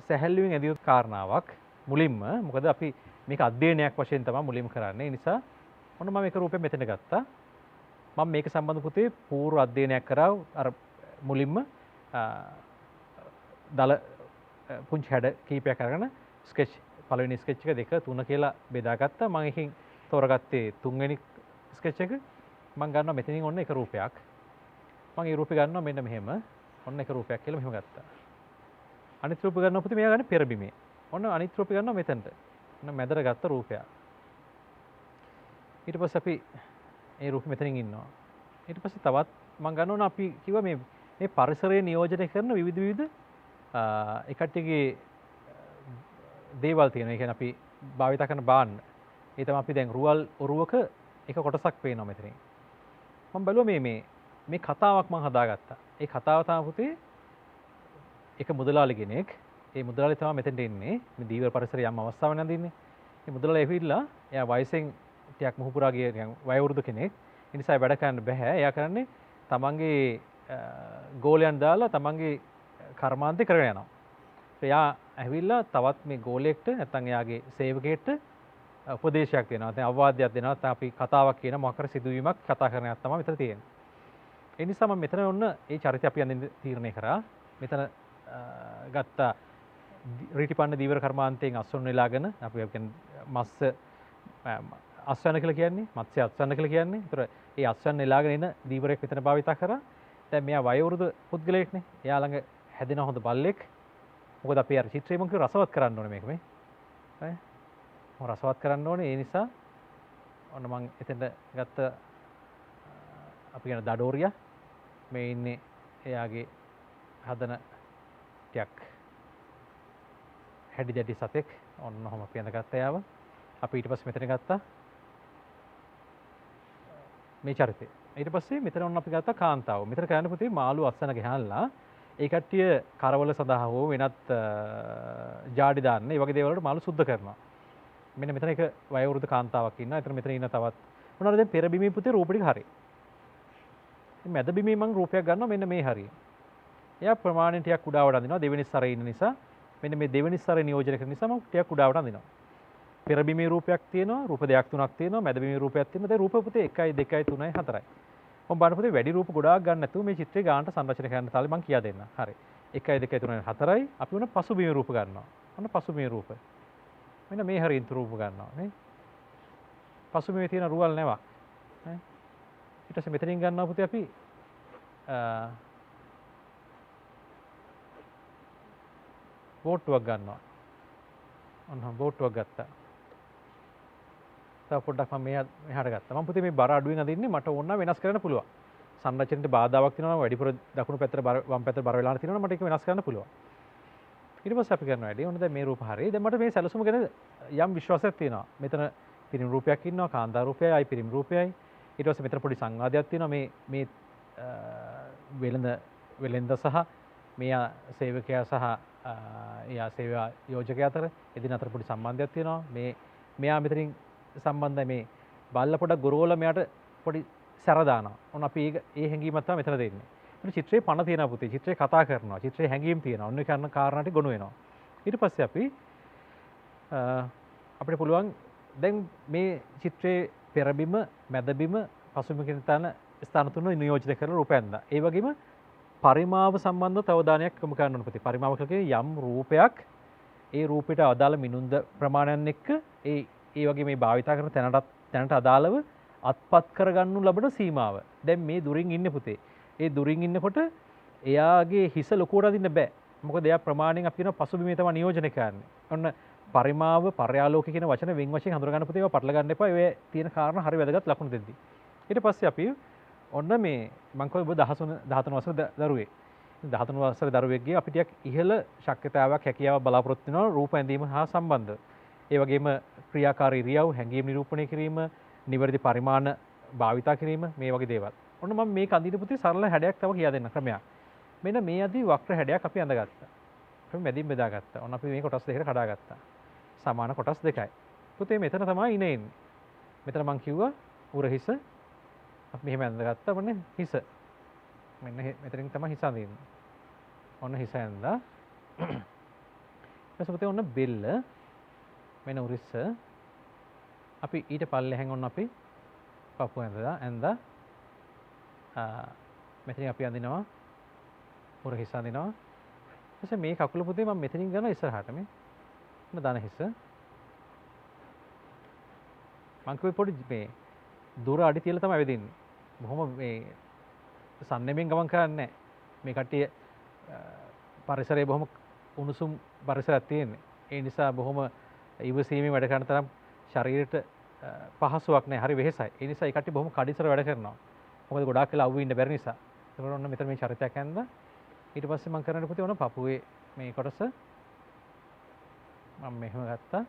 සැහැල්ලුවෙන් ඇදිය යුතු කාරණාවක් මුලින්ම. මොකද අපි මේක අධ්‍යයනයක් වශයෙන් තමයි මුලින්ම කරන්නේ. ඒ නිසා ඔන්න මම මේක රූපෙ මෙතන ගත්තා. මම මේක සම්බන්ධ පුතේ පූර්ව අධ්‍යයනයක් කරා අර මුලින්ම දල පුංචි හැඩ කීපයක් අරගෙන ස්කෙච් පළවෙනි ස්කෙච් එක 2 3 කියලා බෙදාගත්තා. මම එකකින් තෝරගත්තේ තුන්වෙනි ස්කෙච් එක. මම ගන්නවා මෙතනින් ඔන්න එක රූපයක්. මම ඒ රූපේ ගන්නවා මෙන්න මෙහෙම. ඔන්න එක රූපයක් කියලා මෙහෙම ගත්තා. අනිත් රූප ගන්නවා පුතේ මෙයා ගන්න පෙරබිමේ. ඔන්න අනිත් රූපේ ගන්නවා මෙතනට. ඔන්න මැදට ගත්ත රූපයක්. ඊට පස්සේ අපි ඒ රූපෙ මෙතනින් ඉන්නවා. ඊට පස්සේ තවත් මම ගන්නවා අපි කිව්වා මේ පරිසරය නියෝජනය කරන විවිධ එකට්ටියගේ දේවල් තියෙනවා. ඒ කියන්නේ අපි භාවිත කරන බාන්න. ඒ තමයි අපි දැන් රුවල් ඔරුවක එක කොටසක් පේනවා මෙතනින්. මම බැලුවා මේ කතාවක් මම හදාගත්තා. ඒ කතාව තමයි පුතේ එක මුදලාලි කෙනෙක්. ඒ මුදලාලි තමයි මෙතෙන්ට එන්නේ. මේ දීවර පරිසරය යම් අවස්ථාවක් නැඳින්නේ. මේ මුදලාලි ඇවිල්ලා එයා වයසෙන් ටිකක් මුහුපුරා ගිය නිකන් වයෝවෘද්ධ කෙනෙක්. ඒ නිසා වැඩ කරන්න බෑ. එයා කරන්නේ තමන්ගේ ගෝලයන් දාලා තමන්ගේ කර්මාන්තේ කරගෙන යනවා. එයා ඇවිල්ලා තවත් මේ ගෝලයෙක්ට නැත්නම් එයාගේ සේවකයෙක්ට උපදේශයක් දෙනවා. නැත්නම් අවවාදයක් දෙනවා. නැත්නම් අපි කතාවක් කියන මොකක් හරි සිදුවීමක් කතා කරන එකක් තමයි මෙතන තියෙන්නේ. ඒ නිසා මම මෙතන ඔන්න ඒ චරිතය අපි අඳින්න තීරණය කරා. මෙතන ගත්ත රීටිපන්න දීවර කර්මාන්තයෙන් අස්වැන්න වෙලාගෙන අපි කියන්නේ මස්ස අස්වැන්න කියලා කියන්නේ මත්ස්‍ය අස්වැන්න කියලා කියන්නේ. ඒතර ඒ අස්වැන්න වෙලාගෙන එන දීවරයක් මෙතන භාවිතා කරා. දැන් මෙයා වයෝවෘද්ධ පුද්ගලයෙක්නේ. එයා ළඟ හැදෙන හොඳ බල්ලෙක්. මොකද අපි අර චිත්‍රය මම කිව්ව රසවත් කරන්න ඕනේ මේක මේ. හරි. මම රසවත් කරන්න ඕනේ. ඒ නිසා ඔන්න මම එතෙන්ට ගත්ත අපි කියන දඩෝරියා මේ ඉන්නේ එයාගේ හදන ටිකක් හැඩි දැඩි සතෙක්. ඔන්න ඔහොම අපි අඳගත්තා එයාව. අපි ඊට පස්සේ මෙතන ගත්තා මේ චරිතය. ඊට පස්සේ මෙතන ඔන්න අපි ගත්තා කාන්තාව. මෙතන කරන්න පුතේ මාළු අස්සන ගහනලා ඒ කට්ටිය කරවල සඳහා හෝ වෙනත් ජාඩි දාන්න ඒ වගේ දේවල් වලට මාළු සුද්ධ කරනවා. මෙන්න මෙතන එක වයෝවෘද්ධ කාන්තාවක් ඉන්නවා. එතන මෙතන ඉන්න තවත් මොනවාද දැන් පෙරබිමේ පුතේ රූප ටික හරි. මේ මැද බිමේ මම රූපයක් ගන්නවා මෙන්න මේ හරිය. එයා ප්‍රමාණයෙන් ටිකක් උඩාවට අඳිනවා දෙවෙනි ස්තරේ ඉන්න නිසා. මෙන්න මේ දෙවෙනි ස්තරේ නියෝජනය කරන නිසා මම ටිකක් උඩාවට අඳිනවා. පෙරබිමේ රූපයක් තියෙනවා, රූප දෙකක් තුනක් තියෙනවා, මැද බිමේ රූපයක් තියෙනවා. දැන් රූප පුතේ 1යි 2යි 3යි 4යි. මම බලන්න පුතේ වැඩි රූප ගොඩාක් ගන්න නැතුව මේ චිත්‍රය ගානට සංරචනය කරන්න තාලේ මම කියා දෙන්න. හරි. 1යි 2යි 3යි 4යි අපි උන පසුබිමේ රූප ගන්නවා. ඔන්න පසුබිමේ රූප. මෙන්න මේ හරියින් රූප ගන්නවා නේ. පසුබිමේ තියෙන රුවල් නැවක්. නේ. ඊට පස්සේ මෙතනින් ගන්නවා පුතේ අපි බෝට්ටුවක් ගන්නවා. ඔන්න බෝට්ටුවක් ගත්තා. තව පොඩ්ඩක් මම මෙහාට ගත්තා. මම පුතේ මේ බර අඩුවෙන් අදින්නේ මට ඕන නම් වෙනස් කරන්න පුළුවන්. සංරචනෙට බාධාවක් තියෙනවා නම් වැඩිපුර දකුණු පැත්තට වම් පැත්තට බර වෙලා තියෙනවා නම් මට ඒක වෙනස් කරන්න පුළුවන්. ඊට පස්සේ අපි කරන වැඩේ ඔන්න දැන් මේ රූප හරියි. දැන් මට මේ සැලසුම ගැන යම් විශ්වාසයක් තියෙනවා. මෙතන පිරිමි රූපයක් ඉන්නවා, කාන්තා රූපයයි, අයි පිරිමි රූපයයි. ඊට පස්සේ මෙතන පොඩි සංවාදයක් තියෙනවා මේ වෙළෙන්ද සහ මේ සේවකයා සහ එයා සේවා යෝජකයා අතර එදින අතර පොඩි සම්බන්ධයක් තියෙනවා. මෙයා මෙතනින් සම්බන්ධයි මේ බල්ල පොඩක් ගොරෝල මෙයාට පොඩි සැර දානවා. ඔන්න අපි ඒ හැඟීමක් තමයි මෙතන දෙන්නේ. මේ චිත්‍රේ පණ තියෙනවා පුතේ. චිත්‍රේ කතා කරනවා. චිත්‍රේ හැඟීම් තියෙනවා. ඔන්න කරන කාරණා ටික ගොනු වෙනවා. ඊට පස්සේ අපි අපිට පුළුවන් දැන් මේ චිත්‍රයේ පෙරබිම, මැදබිම, පසුබිම කියන ස්ථාන තුන නියෝජිත කරලා රූපය ඇඳලා. ඒ වගේම පරිමාව සම්බන්ධව තව දානයක් යොමු කරන්න ඕන පුතේ. පරිමාව කියන්නේ යම් රූපයක් ඒ රූපයට අදාළ මිනුන්ද ප්‍රමාණයන් එක්ක ඒ වගේ මේ භාවිතා කරන තැනට අදාළව අත්පත් කරගන්නු ලබන සීමාව. දැන් මේ දුරින් ඉන්නේ පුතේ. ඒ දුරින් ඉන්නකොට එයාගේ හිස ලොකුවට අදින්න බෑ. මොකද එයා ප්‍රමාණයෙන් අපි කියන පසුබිමේ තමයි නියෝජනය කරන්නේ. ඔන්න පරිමාව, පර්යාලෝක කියන වචන වෙන් වශයෙන් හඳුනා ගන්න පුතේ. ඒවා පටල ගන්න එපා. ඒ තියෙන කාරණා හරි වැදගත් ලකුණු දෙද්දි. ඊට පස්සේ අපි ඔන්න මේ මං කිව්වා ඔබ 13 වසර දරුවෙක්. 13 වසර දරුවෙක්ගේ අපි ටිකක් ඉහළ ශක්්‍යතාවක් හැකියාවක් බලාපොරොත්තු වෙනවා රූප ඇඳීම හා සම්බන්ධ. ඒ වගේම ක්‍රියාකාරී ඉරියව්, හැඟීම් නිරූපණය කිරීම, නිවැරදි පරිමාණ භාවිතා කිරීම මේ වගේ දේවල්. ඔන්න මම මේ කඳින පුතේ සරල හැඩයක් තව කියා දෙන්න ක්‍රමයක්. මෙන්න මේ අදී වක්‍ර හැඩයක් අපි අඳගත්තා. අපි මැදින් බෙදාගත්තා. ඔන්න අපි මේ කොටස් දෙකකට කඩාගත්තා. සමාන කොටස් දෙකයි. පුතේ මෙතන තමයි ඉනේ ඉන්නේ. මෙතන මං කිව්වා උරහිස අපි මෙහෙම ඇඳගත්තා. මොන්නේ හිස. මෙන්න මෙතනින් තමයි හිස අඳින්නේ. ඔන්න හිස ඇඳලා. ඊට පස්සේ ඔන්න බෙල්ල මෙන්න උරිස්ස. අපි ඊට පල්ලෙහෙන් ඔන්න අපි පපුව ඇඳලා මෙතනින් අපි අඳිනවා උරහිස අඳිනවා. ඊට පස්සේ මේ කකුල පුතේ මම මෙතනින් ගන්නවා ඉස්සරහට මේ. ඔන්න දන හිස. මං කිව්වේ පොඩි මේ දුර අඩි තියලා තමයි වෙදින්නේ. බොහොම මේ සන්නෙමින් ගමන් කරන්නේ නැහැ. මේ කට්ටිය පරිසරයේ බොහොම උණුසුම් පරිසරයක් තියෙන්නේ. ඒ නිසා බොහොම ඉවසීමෙන් වැඩ කරන තරම් ශරීරයට පහසුවක් නැහැ. හරි වෙහෙසයි. ඒ නිසා ඒ කට්ටිය බොහොම කඩිසර වැඩ කරනවා. මොකද ගොඩාක් වෙලා අවුවේ ඉන්න බැරි නිසා. ඒකෝර ඔන්න මෙතන මේ චරිතයක් ඇඳලා ඊට පස්සේ මම කරන්න පුතේ ඔන්න පපුවේ මේ කොටස මම මෙහෙම ගත්තා.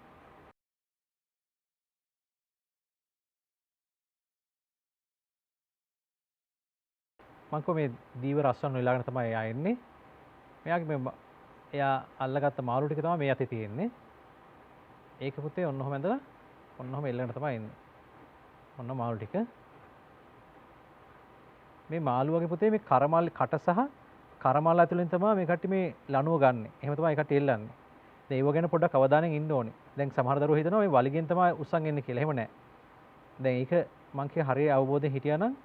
මං කො මේ දීවර අස්වැන්න වෙලාගෙන තමයි එයා එන්නේ. මෙයාගේ මේ එයා අල්ලගත්ත මාළු ටික තමයි මේ අතේ තියෙන්නේ. ඒක පුතේ ඔන්න ඔහම ඇඳලා ඔන්න ඔහම එල්ලගෙන තමයි එන්නේ. ඔන්න මාළු ටික. මේ මාළුවගේ පුතේ මේ කරමල් කට සහ කරමල් ඇතුලෙන් තමයි මේ කට්ටිය මේ ලණුව ගන්නෙ. එහෙම තමයි කට්ටිය එල්ලන්නේ. දැන් ඒව ගැන පොඩ්ඩක් අවධානයෙන් ඉන්න ඕනේ. දැන් සමහර දරුවෝ හිතනවා මේ වලිගෙන් තමයි උස්සන් එන්නේ කියලා. එහෙම නැහැ. දැන් ඒක මං කිය හරිය අවබෝධයෙන් හිටියානම්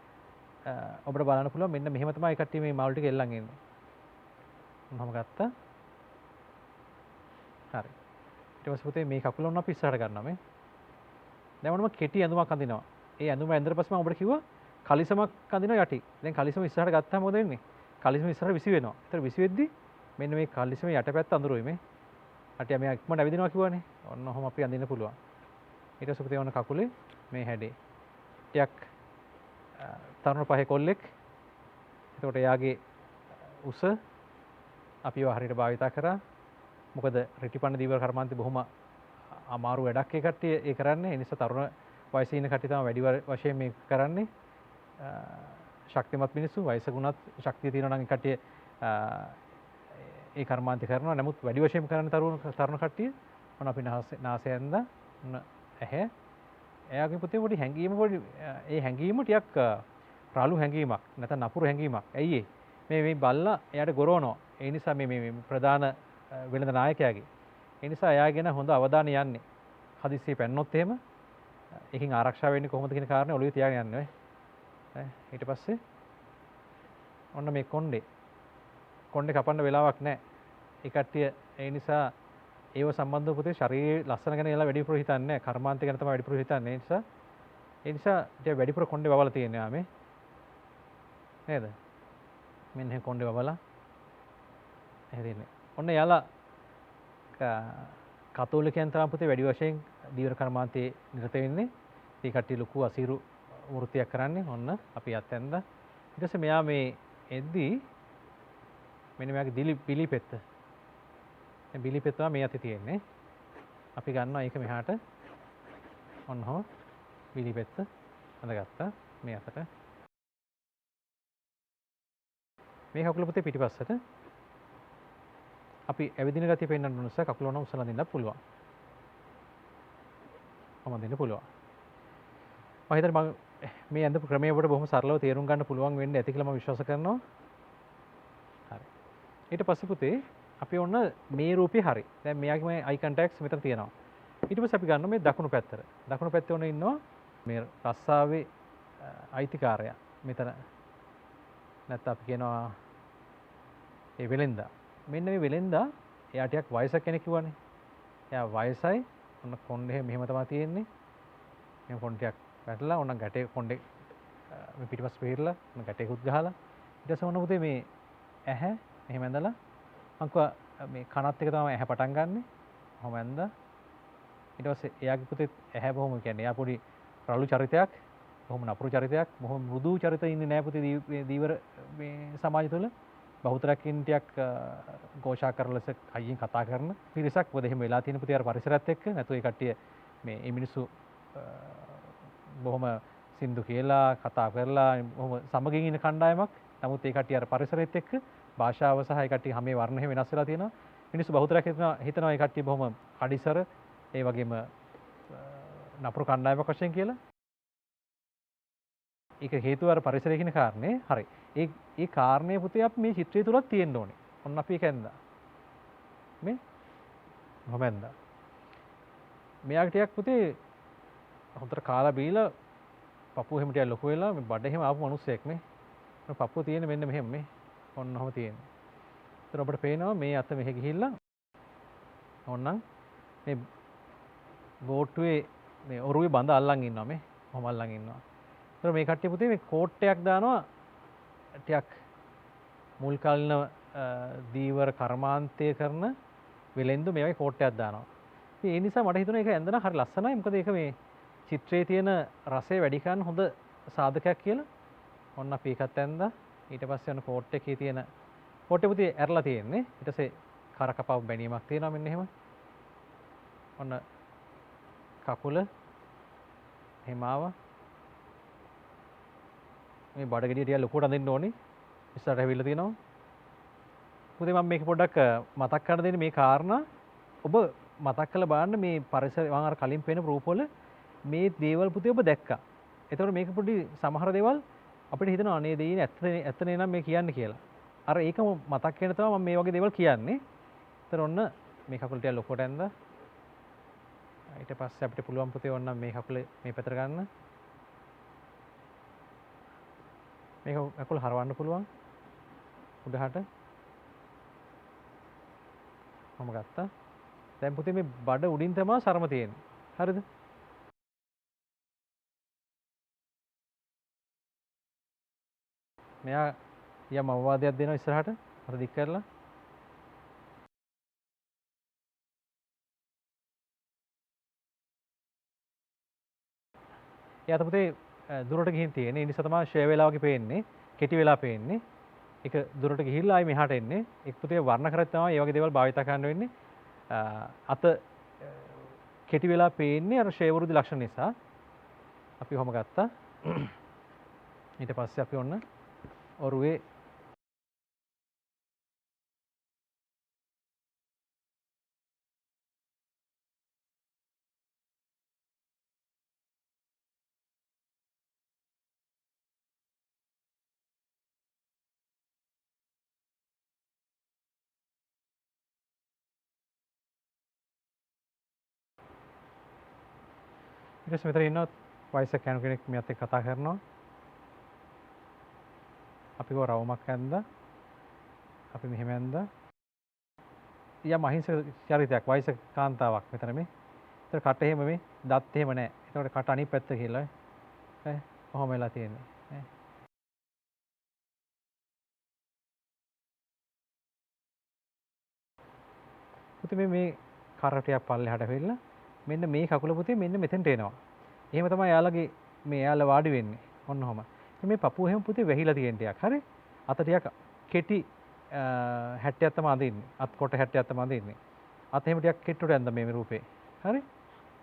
ඔබට බලන්න පුළුවන් මෙන්න මෙහෙම තමයි කට්ටිය මේ මාළු ටික එල්ලන් එන්නේ. මම ගත්තා. හරි. ඊට පස්සේ පුතේ මේ කකුල ඔන්න අපි ඉස්සරහට ගන්නවා මේ. දැන් මොනම කෙටි ඇඳුමක් අඳිනවා. ඒ ඇඳුම ඇඳලා පස්සේ මම ඔබට කිව්වා කලිසමක් අඳිනවා යටි. දැන් කලිසම ඉස්සරහට ගත්තාම මොකද වෙන්නේ? කලිසම ඉස්සරහට විසි වෙනවා. ඒතර විසි වෙද්දි මෙන්න මේ කලිසම යටපැත්ත අඳුරුයි මේ. අටිය මෙයා ඉක්මනට ඇවිදිනවා කිව්වනේ. ඔන්න ඔහොම අපි අඳින්න පුළුවන්. ඊට පස්සේ පුතේ ඔන්න කකුලේ මේ හැඩේ. ටිකක් තරුණ පහේ කොල්ලෙක්. එතකොට එයාගේ උස අපිව හරියට භාවිතා කරා. මොකද රිටිපන්න දීවර කර්මාන්තේ බොහොම අමාරු වැඩක් ඒ කට්ටිය ඒ කරන්නේ. ඒ නිසා තරුණ වයසේ ඉන්න කට්ටිය තමයි වැඩි වශයෙන් මේක කරන්නේ. ශක්තිමත් මිනිස්සු වයසකුණත් ශක්තිය තියෙනවා නම් ඒ කට්ටිය ඒ කර්මාන්තේ කරනවා. නමුත් වැඩි වශයෙන් කරන තරුණ කට්ටිය මොන අපි නාසය ඇඳලා මොන ඇහැ එයාගේ පුතේ පොඩි හැංගීම පොඩි ඒ හැංගීම ටිකක් රළු හැංගීමක් නැත්නම් නපුරු හැංගීමක්. ඇයි මේ බල්ලා එයාට ගොරවනවා. ඒ නිසා මේ ප්‍රධාන වෙළඳ නායකයාගේ. ඒ නිසා එයාගෙන හොඳ අවධානය යන්නේ. හදිස්සියේ පැන්නොත් එහෙම එකකින් ආරක්ෂා වෙන්නේ කොහොමද කියන කාරණේ ඔළුවේ තියාගෙන යන්නේ ඔය. ඊට පස්සේ ඔන්න මේ කොණ්ඩේ කපන්න වෙලාවක් නැහැ. ඒ කට්ටිය ඒ නිසා ඒව සම්බන්ධව පුතේ ශරීරයේ ලස්සන ගැන එයාලා වැඩිපුර හිතන්නේ නැහැ. කර්මාන්තය ගැන තමයි වැඩිපුර හිතන්නේ. ඒ නිසා ටික වැඩිපුර කොණ්ඩේ වවලා තියෙනවා මේ. නේද? මෙන්න කොණ්ඩේ වවලා එහෙදින්නේ. ඔන්න එයාලා කතෝලිකයන් තමයි පුතේ වැඩි වශයෙන් දීවර කර්මාන්තයේ නිරත වෙන්නේ. ඒ කට්ටිය ලොකු අසීරු වෘත්තියක් කරන්නේ. ඔන්න අපි යත් ඇඳලා. ඊට පස්සේ මෙයා මේ එද්දී මෙන්න මෙයාගේ බිලි පෙත්ත. මේ බිලි පෙත්ත මේ අතේ තියෙන්නේ. අපි ගන්නවා ඒක මෙහාට. ඔන්න ඔහොම බිලි පෙත්ත අඳගත්තා මේ අතට. මේ කකුල පුතේ පිටිපස්සට. අපි ඇවිදින ගතිය පෙන්වන්න ඕන නිසා කකුල උන උස්සලා දෙන්නත් පුළුවන්. මම දෙන්න පුළුවන්. මම හිතන්නේ මම මේ ඇඳපු ක්‍රමයේ ඔබට බොහොම සරලව තේරුම් ගන්න පුළුවන් වෙන්න ඇති කියලා මම විශ්වාස කරනවා. හරි. ඊට පස්සේ පුතේ අපි ඔන්න මේ රූපේ හරි. දැන් මෙයාගේ මේ අයි කන්ටැක්ට්ස් මෙතන තියෙනවා. ඊට පස්සේ අපි ගන්නවා මේ දකුණු පැත්තට. දකුණු පැත්තේ ඔන්න ඉන්නවා මේ රස්සාවේ අයිතිකාරයා. මෙතන නැත්නම් අපි කියනවා ඒ වෙලෙන්දා. මෙන්න මේ වෙලෙන්දා එයා ටිකක් වයසක කෙනෙක් කිව්වනේ. එයා වයසයි ඔන්න කොණ්ඩේ මෙහෙම තමයි තියෙන්නේ. මේ කොණ්ඩයක් වැටලා ඔන්න ගැටේ කොණ්ඩේ මේ පිටිපස්ස පිරලා ඔන්න ගැටේකුත් ගහලා ඊට පස්සේ ඔන්න පුතේ මේ ඇහැ මෙහෙම ඇඳලා අංකුව මේ කනත් එක තමයි ඇහැ පටන් ගන්නෙ. කොහොම ඇඳලා ඊට පස්සේ එයාගේ පුතේ ඇහැ බොහොම කියන්නේ එයා පොඩි රළු චරිතයක්, බොහොම නපුරු චරිතයක්, බොහොම මෘදු චරිත ඉන්නේ නෑ පුතේ දීවර මේ සමාජය තුළ. බහුතරයක් ඉන්ටියක් ഘോഷාකර ලෙස කයින් කතා කරන පිරිසක්. මොකද එහෙම වෙලා තියෙන පුතේ අර පරිසරයත් එක්ක. නැතු ඒ කට්ටිය මේ මිනිස්සු බොහොම සින්දු කියලා කතා කරලා බොහොම සමගින් ඉන්න කණ්ඩායමක්. නමුත් ඒ කට්ටිය අර පරිසරයත් එක්ක භාෂාව සහ ඒ කට්ටිය හැමේ වර්ණ හැම වෙනස් වෙලා තියෙනවා. මිනිස්සු බහුතරයක් හිතනවා ඒ කට්ටිය බොහොම අඩිසර ඒ වගේම නපුරු කණ්ඩායමක් වශයෙන් කියලා. ඒක හේතුව අර පරිසරය කියන කාරණේ. හරි. ඒ කාරණේ පුතේ අපි මේ චිත්‍රය තුලත් තියෙන්න ඕනේ. ඔන්න අපි ඒක ඇඳා. මේ මොහොම ඇඳා. මෙයාට ටිකක් පුතේ හොඳට කාලා බීලා පපුව එහෙම ටිකක් ලොකු වෙලා මේ බඩ එහෙම ආපු මිනිස්සෙක් මේ. පපුව තියෙන්නේ මෙන්න මෙහෙම මේ. ඔන්න ඔහම තියෙන්නේ. ඒතර ඔබට පේනවා මේ අත මෙහෙ ගිහිල්ලා ඕන්නම් මේ බෝට්ටුවේ මේ ඔරුවේ බඳ අල්ලන් ඉන්නවා මේ. ඔහම අල්ලන් ඉන්නවා. ඒතර මේ කට්ටිය පුතේ මේ කෝට් එකක් දානවා ටිකක් මුල් කාලින දීවර කර්මාන්තය කරන වෙලෙන්දු මේ වගේ කෝට් එකක් දානවා. ඉතින් ඒ නිසා මට හිතුණා ඒක ඇඳලා හරි ලස්සනයි. මොකද ඒක මේ චිත්‍රයේ තියෙන රසය වැඩි කරන්න හොඳ සාධකයක් කියලා. ඔන්න අපි ඒකත් ඇඳලා ඊට පස්සේ ඔන්න කෝට් එකේ තියෙන කෝට් එක පුතේ ඇරලා තියෙන්නේ. ඊට පස්සේ කරකපව බැනීමක් තියෙනවා මෙන්න එහෙම. ඔන්න කකුල එහෙම ආවා. මේ බඩ ගෙඩිය ටික ලොකුවට අඳින්න ඕනේ. ඉස්සරහට ඇවිල්ලා තියෙනවා. පුතේ මම මේක පොඩ්ඩක් මතක් කරලා දෙන්නේ මේ කාරණා. ඔබ මතක් කරලා බලන්න මේ පරිසර මම අර කලින් පේන රූප වල මේ දේවල් පුතේ ඔබ දැක්කා. ඒතකොට මේක පොඩි සමහර දේවල් අපිට හිතෙනවා නේ දෙයින් ඇත්ත නේනම් මේ කියන්නේ කියලා. අර ඒක මතක් වෙන තමයි මම මේ වගේ දේවල් කියන්නේ. ඒතර ඔන්න මේ කකුල ටික ලොකුවට ඇඳලා ඊට පස්සේ අපිට පුළුවන් පුතේ ඔන්න මේ කකුල මේ පැත්තට ගන්න. මේක කකුල හරවන්න පුළුවන් උඩහට. මම ගත්තා. දැන් පුතේ මේ බඩ උඩින් තමයි සරම තියෙන්නේ. හරිද? මෙයා යම් අවවාදයක් දෙනවා ඉස්සරහට අර දික් කරලා. එයාට පුතේ දුරට ගිහින් තියෙන්නේ. ඒ නිසා තමයි ෂෙයා වෙලා වගේ පේන්නේ. කෙටි වෙලා පේන්නේ. ඒක දුරට ගිහිල්ලා ආයි මෙහාට එන්නේ. ඒක පුතේ වර්ණ කරත් තමයි මේ වගේ දේවල් භාවිත කරන්න වෙන්නේ. අත කෙටි වෙලා පේන්නේ අර ෂෙයා වෘද්ධි ලක්ෂණ නිසා. අපි ඔහොම ගත්තා. ඊට පස්සේ අපි ඔන්න ඔරුවේ ඊට පස්සේ මෙතන ඉන්නවා වයසක කෙනෙක් මෙයත් එක්ක කතා කරනවා. අපි ගෝ රවුමක් ඇඳලා අපි මෙහෙම ඇඳලා යම් අහිංසක චරිතයක් වයසක කාන්තාවක් මෙතන මේ. ඒතර කට එහෙම මේ දත් එහෙම නැහැ. ඒතකොට කට අනිත් පැත්ත කියලා ඈ කොහොම වෙලා තියෙන්නේ ඈ. පුතේ මේ කරටියක් පල්ලෙහාට වෙලා මෙන්න මේ කකුල පුතේ මෙන්න මෙතෙන්ට එනවා. එහෙම තමයි යාළගේ මේ යාළ වාඩි වෙන්නේ. ඔන්න ඔහම. මේ පපුව එහෙම පුතේ වැහිලා තියෙන ටිකක්. හරි? අත ටිකක් කෙටි 60ක් තමයි අඳින්නේ. අත් කොට 60ක් තමයි අඳින්නේ. අත එහෙම ටිකක් කෙට්ටුට ඇඳ මේ රූපේ. හරි?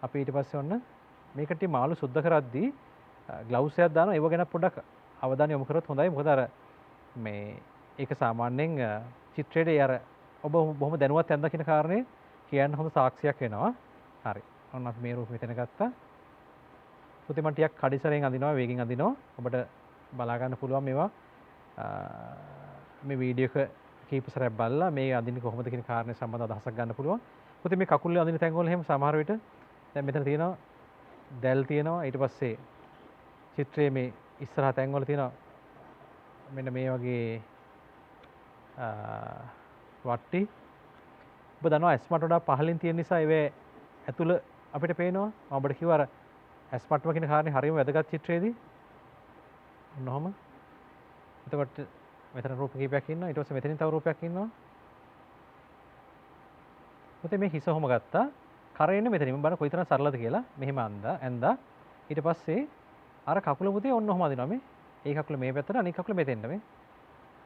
අපි ඊට පස්සේ ඔන්න මේ කට්ටිය මාළු සුද්ධ කරද්දී ග්ලව්ස් එකක් දානවා. ඒව ගැන පොඩ්ඩක් අවධානය යොමු කරොත් හොඳයි. මොකද අර මේ ඒක සාමාන්‍යයෙන් චිත්‍රයේ අර ඔබ බොහොම දැනුවත් ඇඳ කියන කාරණේ කියන්න හොඳ සාක්ෂියක් වෙනවා. හරි. ඔන්න අපි මේ රූපෙ මෙතන ගත්තා. පුතේ මම ටිකක් කඩිසරෙන් අඳිනවා, වේගෙන් අඳිනවා. ඔබට බලා ගන්න පුළුවන් මේවා මේ වීඩියෝ එක කීප සැරයක් බලලා මේ අඳින්නේ කොහොමද කියන කාරණේ සම්බන්ධව අදහසක් ගන්න පුළුවන්. පුතේ මේ කකුල් අඳින තැන් වල එහෙම සමහර විට දැන් මෙතන තියෙනවා දැල් තියෙනවා. ඊට පස්සේ චිත්‍රයේ මේ ඉස්සරහා තැන් වල තියෙනවා මෙන්න මේ වගේ වට්ටි. ඔබ දන්නවා ඇස් මට වඩා පහළින් තියෙන නිසා ඒවේ ඇතුළ අපිට පේනවා. මම ඔබට කිව්වා අර ඇස් මට්ටම කියන කාරණේ හරියම වැදගත් චිත්‍රයේදී. ඔන්නෝම. එතකොට මෙතන රූප කීපයක් ඉන්නවා. ඊට පස්සේ මෙතනින් තව රූපයක් ඉන්නවා. පුතේ මේ හිස ඔහොම ගත්තා. කර එන්නේ මෙතනින්. මම බලන්න කොයිතරම් සරලද කියලා. මෙහෙම ඇඳා. ඊට පස්සේ අර කකුල පුතේ ඔන්න ඔහොම අදිනවා මේ. ඒ කකුල මේ පැත්තට අනිත් කකුල මෙතෙන්ට මේ.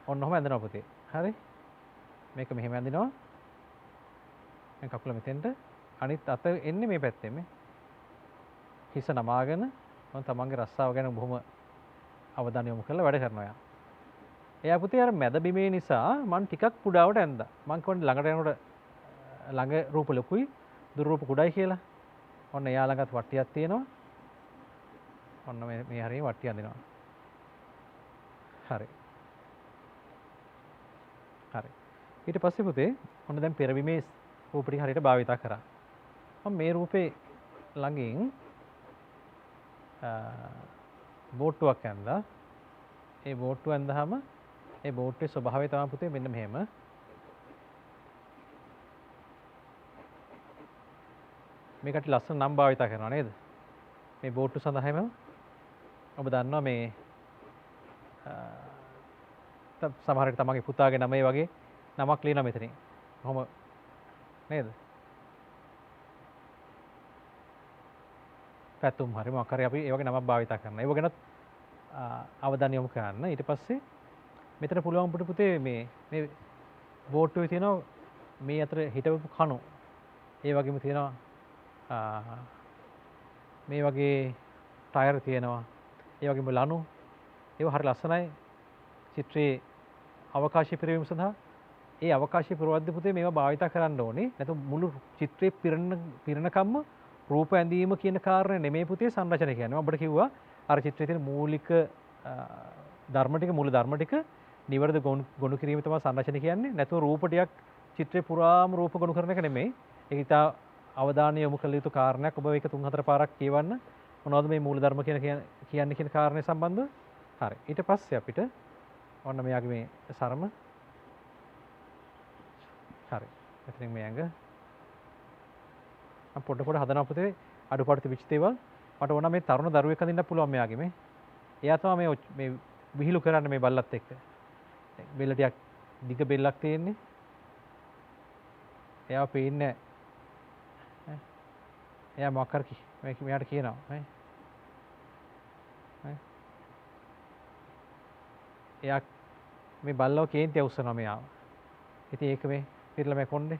ඔන්න ඔහොම ඇඳනවා පුතේ. හරි? මේක මෙහෙම ඇඳිනවා. මේ කකුල මෙතෙන්ට අනිත් අත එන්නේ මේ පැත්තෙන් මේ. හිස නමාගෙන මම තමන්ගේ රස්සාව ගැන බොහොම අවධානය යොමු කරලා වැඩ කරනවා යා. එයා පුතේ අර මැද බිමේ නිසා මම ටිකක් පුඩාවට ඇඳා. මං කියන්නේ ළඟට යනකොට ළඟ රූප ලොකුයි, දුර රූප කුඩායි කියලා. ඔන්න එයා ළඟත් වට්ටියක් තියෙනවා. ඔන්න මේ හරිය වට්ටිය අඳිනවා. හරි. හරි. ඊට පස්සේ පුතේ ඔන්න දැන් පෙරබිමේ රූප ටික හරියට භාවිතා කරා. මම මේ රූපේ ළඟින් බෝට්ටුවක් ඇඳලා ඒ බෝට්ටුව ඇඳහම ඒ බෝට්ටුවේ ස්වභාවය තමයි පුතේ මෙන්න මෙහෙම. මේකට ලස්සන නම් භාවිතා කරනවා නේද? මේ බෝට්ටු සඳහාම ඔබ දන්නවා මේ සමහර විට තමන්ගේ පුතාගේ නම ඒ වගේ නමක් ලියනවා මෙතනින්. කොහොම නේද? පැතුම් හරි මොකක් හරි අපි ඒ වගේ නමක් භාවිතා කරනවා. ඒව ගැනත් අවධානය යොමු කරන්න. ඊට පස්සේ මෙතන පුළුවන් පුතේ මේ බෝට්ටුවේ තියෙනවා මේ අතර හිටවපු කණු. ඒ වගේම තියෙනවා මේ වගේ ටයර් තියෙනවා. ඒ වගේම ලනු. ඒව හරි ලස්සනයි. චිත්‍රයේ අවකාශය පිරවීම සඳහා ඒ අවකාශය පුරවද්දී පුතේ මේවා භාවිතා කරන්න ඕනේ. නැත්නම් මුළු චිත්‍රයේ පිරණකම්ම රූප ඇඳීම කියන කාරණේ නෙමෙයි පුතේ සංරචනය කියන්නේ. මම ඔබට කිව්වා අර චිත්‍රයේ තියෙන මූලික ධර්ම ටික මූල ධර්ම ටික නිවැරදි ගොනු කිරීම තමයි සංරචනය කියන්නේ. නැතුව රූප ටිකක් චිත්‍රේ පුරාම රූප ගොනු කරන එක නෙමෙයි. ඒක ඉතා අවධානය යොමු කළ යුතු කාරණයක්. ඔබ මේක 3-4 පාරක් කියවන්න. මොනවද මේ මූල ධර්ම කියන්නේ කියන කාරණේ සම්බන්ධව. හරි. ඊට පස්සේ අපිට ඔන්න මෙයාගේ මේ සරම. හරි. එතනින් මේ ඇඟ මම පොඩ හදනවා පුතේ අඩුපාඩු තිබිච්ච දේවල්. මට ඕන මේ තරුණ දරුවෙක් අඳින්න පුළුවන් මෙයාගේ මේ. එයා තමයි මේ විහිළු කරන්නේ මේ බල්ලත් එක්ක. බෙල්ල ටිකක් දිග බෙල්ලක් තියෙන්නේ. එයාව පේන්නේ නැහැ. එයා මොකක් කර මෙයාට කියනවා නේ. එයා මේ බල්ලව කේන්තිය උස්සනවා මෙයාව. ඉතින් ඒක මේ පිරලා මේ කොණ්ඩේ.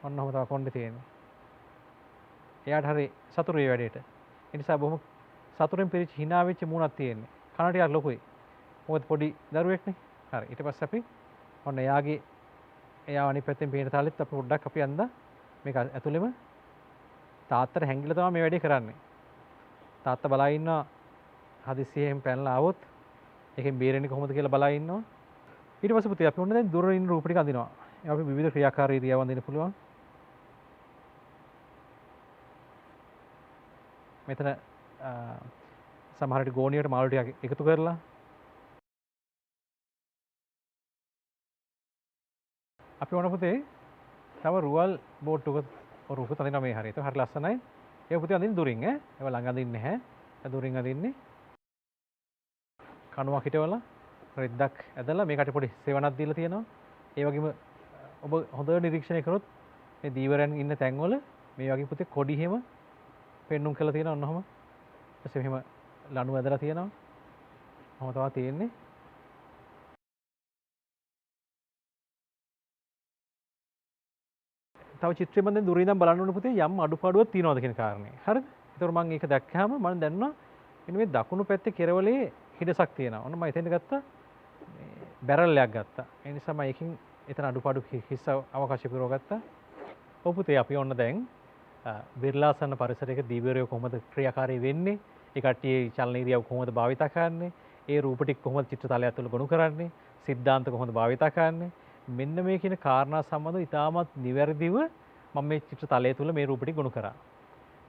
ඔන්න ඔහම තමයි කොණ්ඩේ තියෙන්නේ. එයාට හරි සතුටුයි මේ වැඩේට. ඒ නිසා බොහොම සතුටෙන් පිරිච්ච hina වෙච්ච මූණක් තියෙන්නේ. කන ටිකක් ලොකුයි. මොකද පොඩි දරුවෙක්නේ. හරි. ඊට පස්සේ අපි ඔන්න එයාව අනිත් පැත්තෙන් පේන තාලෙත් අපි පොඩ්ඩක් අපි අඳා මේක ඇතුළෙම තාත්තට හැංගිලා තමයි මේ වැඩේ කරන්නේ. තාත්තා බලා ඉන්නවා හදිස්සියෙන් පැනලා ආවොත් ඒකෙන් බේරෙන්නේ කොහොමද කියලා බලා ඉන්නවා. ඊට පස්සේ පුතේ අපි ඔන්න දැන් දුර ඉන්න රූප ටික අඳිනවා. අපි විවිධ ක්‍රියාකාරී ඉරියව් අඳින්න පුළුවන්. මෙතන සමහර විට ගෝණියට මාළු ටිකක් එකතු කරලා අපි ඕන පුතේ තව රුවල් බෝට්ටුක රූප අඳිනවා මේ හරියට. හරි ලස්සනයි. ඒක පුතේ අඳින්න දුරින් ඈ. ඒවා ළඟ අඳින්නේ නැහැ. දුරින් අඳින්නේ. කණුවක් හිටවලා රෙද්දක් ඇදලා මේකට පොඩි සෙවණක් දීලා තියෙනවා. ඒ වගේම ඔබ හොඳට නිරීක්ෂණය කරොත් මේ දීවරයන් ඉන්න තැන්වල මේ වගේ පුතේ කොඩි හැම පෙන්눔 කරලා තියෙනවා ඔන්නෝම. ඊපස්සේ මෙහෙම ලණු ඇදලා තියෙනවා. මොහොම තමයි තියෙන්නේ. තව චිත්‍රය මම දැන් දුරින් ඉඳන් බලන්න ඕන පුතේ යම් අඩුපාඩුවක් තියනවාද කියන කාරණේ. හරිද? ඒතකොට මම ඒක දැක්කහම මම දැනුණා මෙන්න මේ දකුණු පැත්තේ කෙරවලේ හිඩසක් තියෙනවා. ඔන්න මම එතෙන්ට ගත්තා මේ බැරල් එකක් ගත්තා. ඒ නිසා මම ඒකෙන් එතන අඩුපාඩු හිස්ස අවකාශය පුරව ගත්තා. ඔව් පුතේ අපි ඔන්න දැන් විරලාසන්න පරිසරයක දීවරය කොහොමද ක්‍රියාකාරී වෙන්නේ? ඒ කට්ටියේ චලන ඉරියව් කොහොමද භාවිතා කරන්නේ? ඒ රූප ටික කොහොමද චිත්‍රතලය ඇතුළේ ගොනු කරන්නේ? සිද්ධාන්ත කොහොමද භාවිතා කරන්නේ? මෙන්න මේ කියන කාරණා සම්බන්ධව ඉතාමත් නිවැරදිව මම මේ චිත්‍රතලය තුළ මේ රූප ටික ගොනු කරා.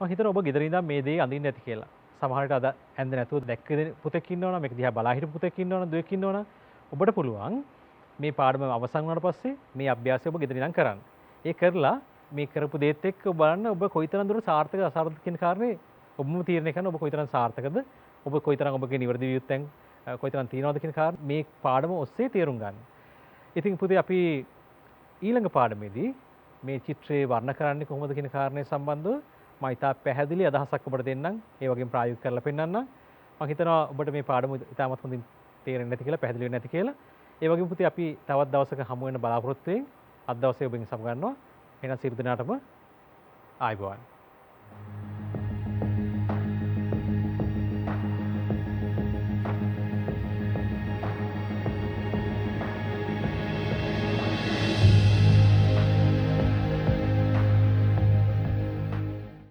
මම හිතනවා ඔබ ගෙදර ඉඳන් මේ දේ අඳින්න ඇති කියලා. සමහර විට අද ඇඳ නැතුව දැක්ක පුතෙක් ඉන්නවනම් මේක දිහා බලා හිටපු පුතෙක් ඉන්නවනම් දුවෙක් ඉන්නවනම් ඔබට පුළුවන් මේ පාඩම අවසන් වුණාට පස්සේ මේ අභ්‍යාසය ඔබ ගෙදර ඉඳන් කරන්න. ඒ කරලා මේ කරපු දේත් එක්ක බලන්න ඔබ කොයිතරම් දුරට සාර්ථක අසාර්ථක කියන කාරණේ ඔබම තීරණය කරන්න ඔබ කොයිතරම් සාර්ථකද ඔබ කොයිතරම් ඔබගේ නිවැරදි වියුත්තෙන් කොයිතරම් තියනවද කියන කාරණේ මේ පාඩම ඔස්සේ තේරුම් ගන්න. ඉතින් පුතේ අපි ඊළඟ පාඩමේදී මේ චිත්‍රේ වර්ණ කරන්නේ කොහොමද කියන කාරණේ සම්බන්ධව මම ඉතා පැහැදිලි අදහසක් ඔබට දෙන්නම්. ඒ වගේම ප්‍රායෝගික කරලා පෙන්නන්නම්. මම හිතනවා ඔබට මේ පාඩම ඉතාමත් හොඳින් තේරෙන්නේ නැති කියලා පැහැදිලි වෙන්නේ නැති කියලා. ඒ වගේම පුතේ අපි තවත් දවසක හමු වෙන බලාපොරොත්තු වෙමින් අද දවසේ ඔබෙන් සමු ගන්නවා. එහෙනම් සියලු දෙනාටම ආයුබෝවන්.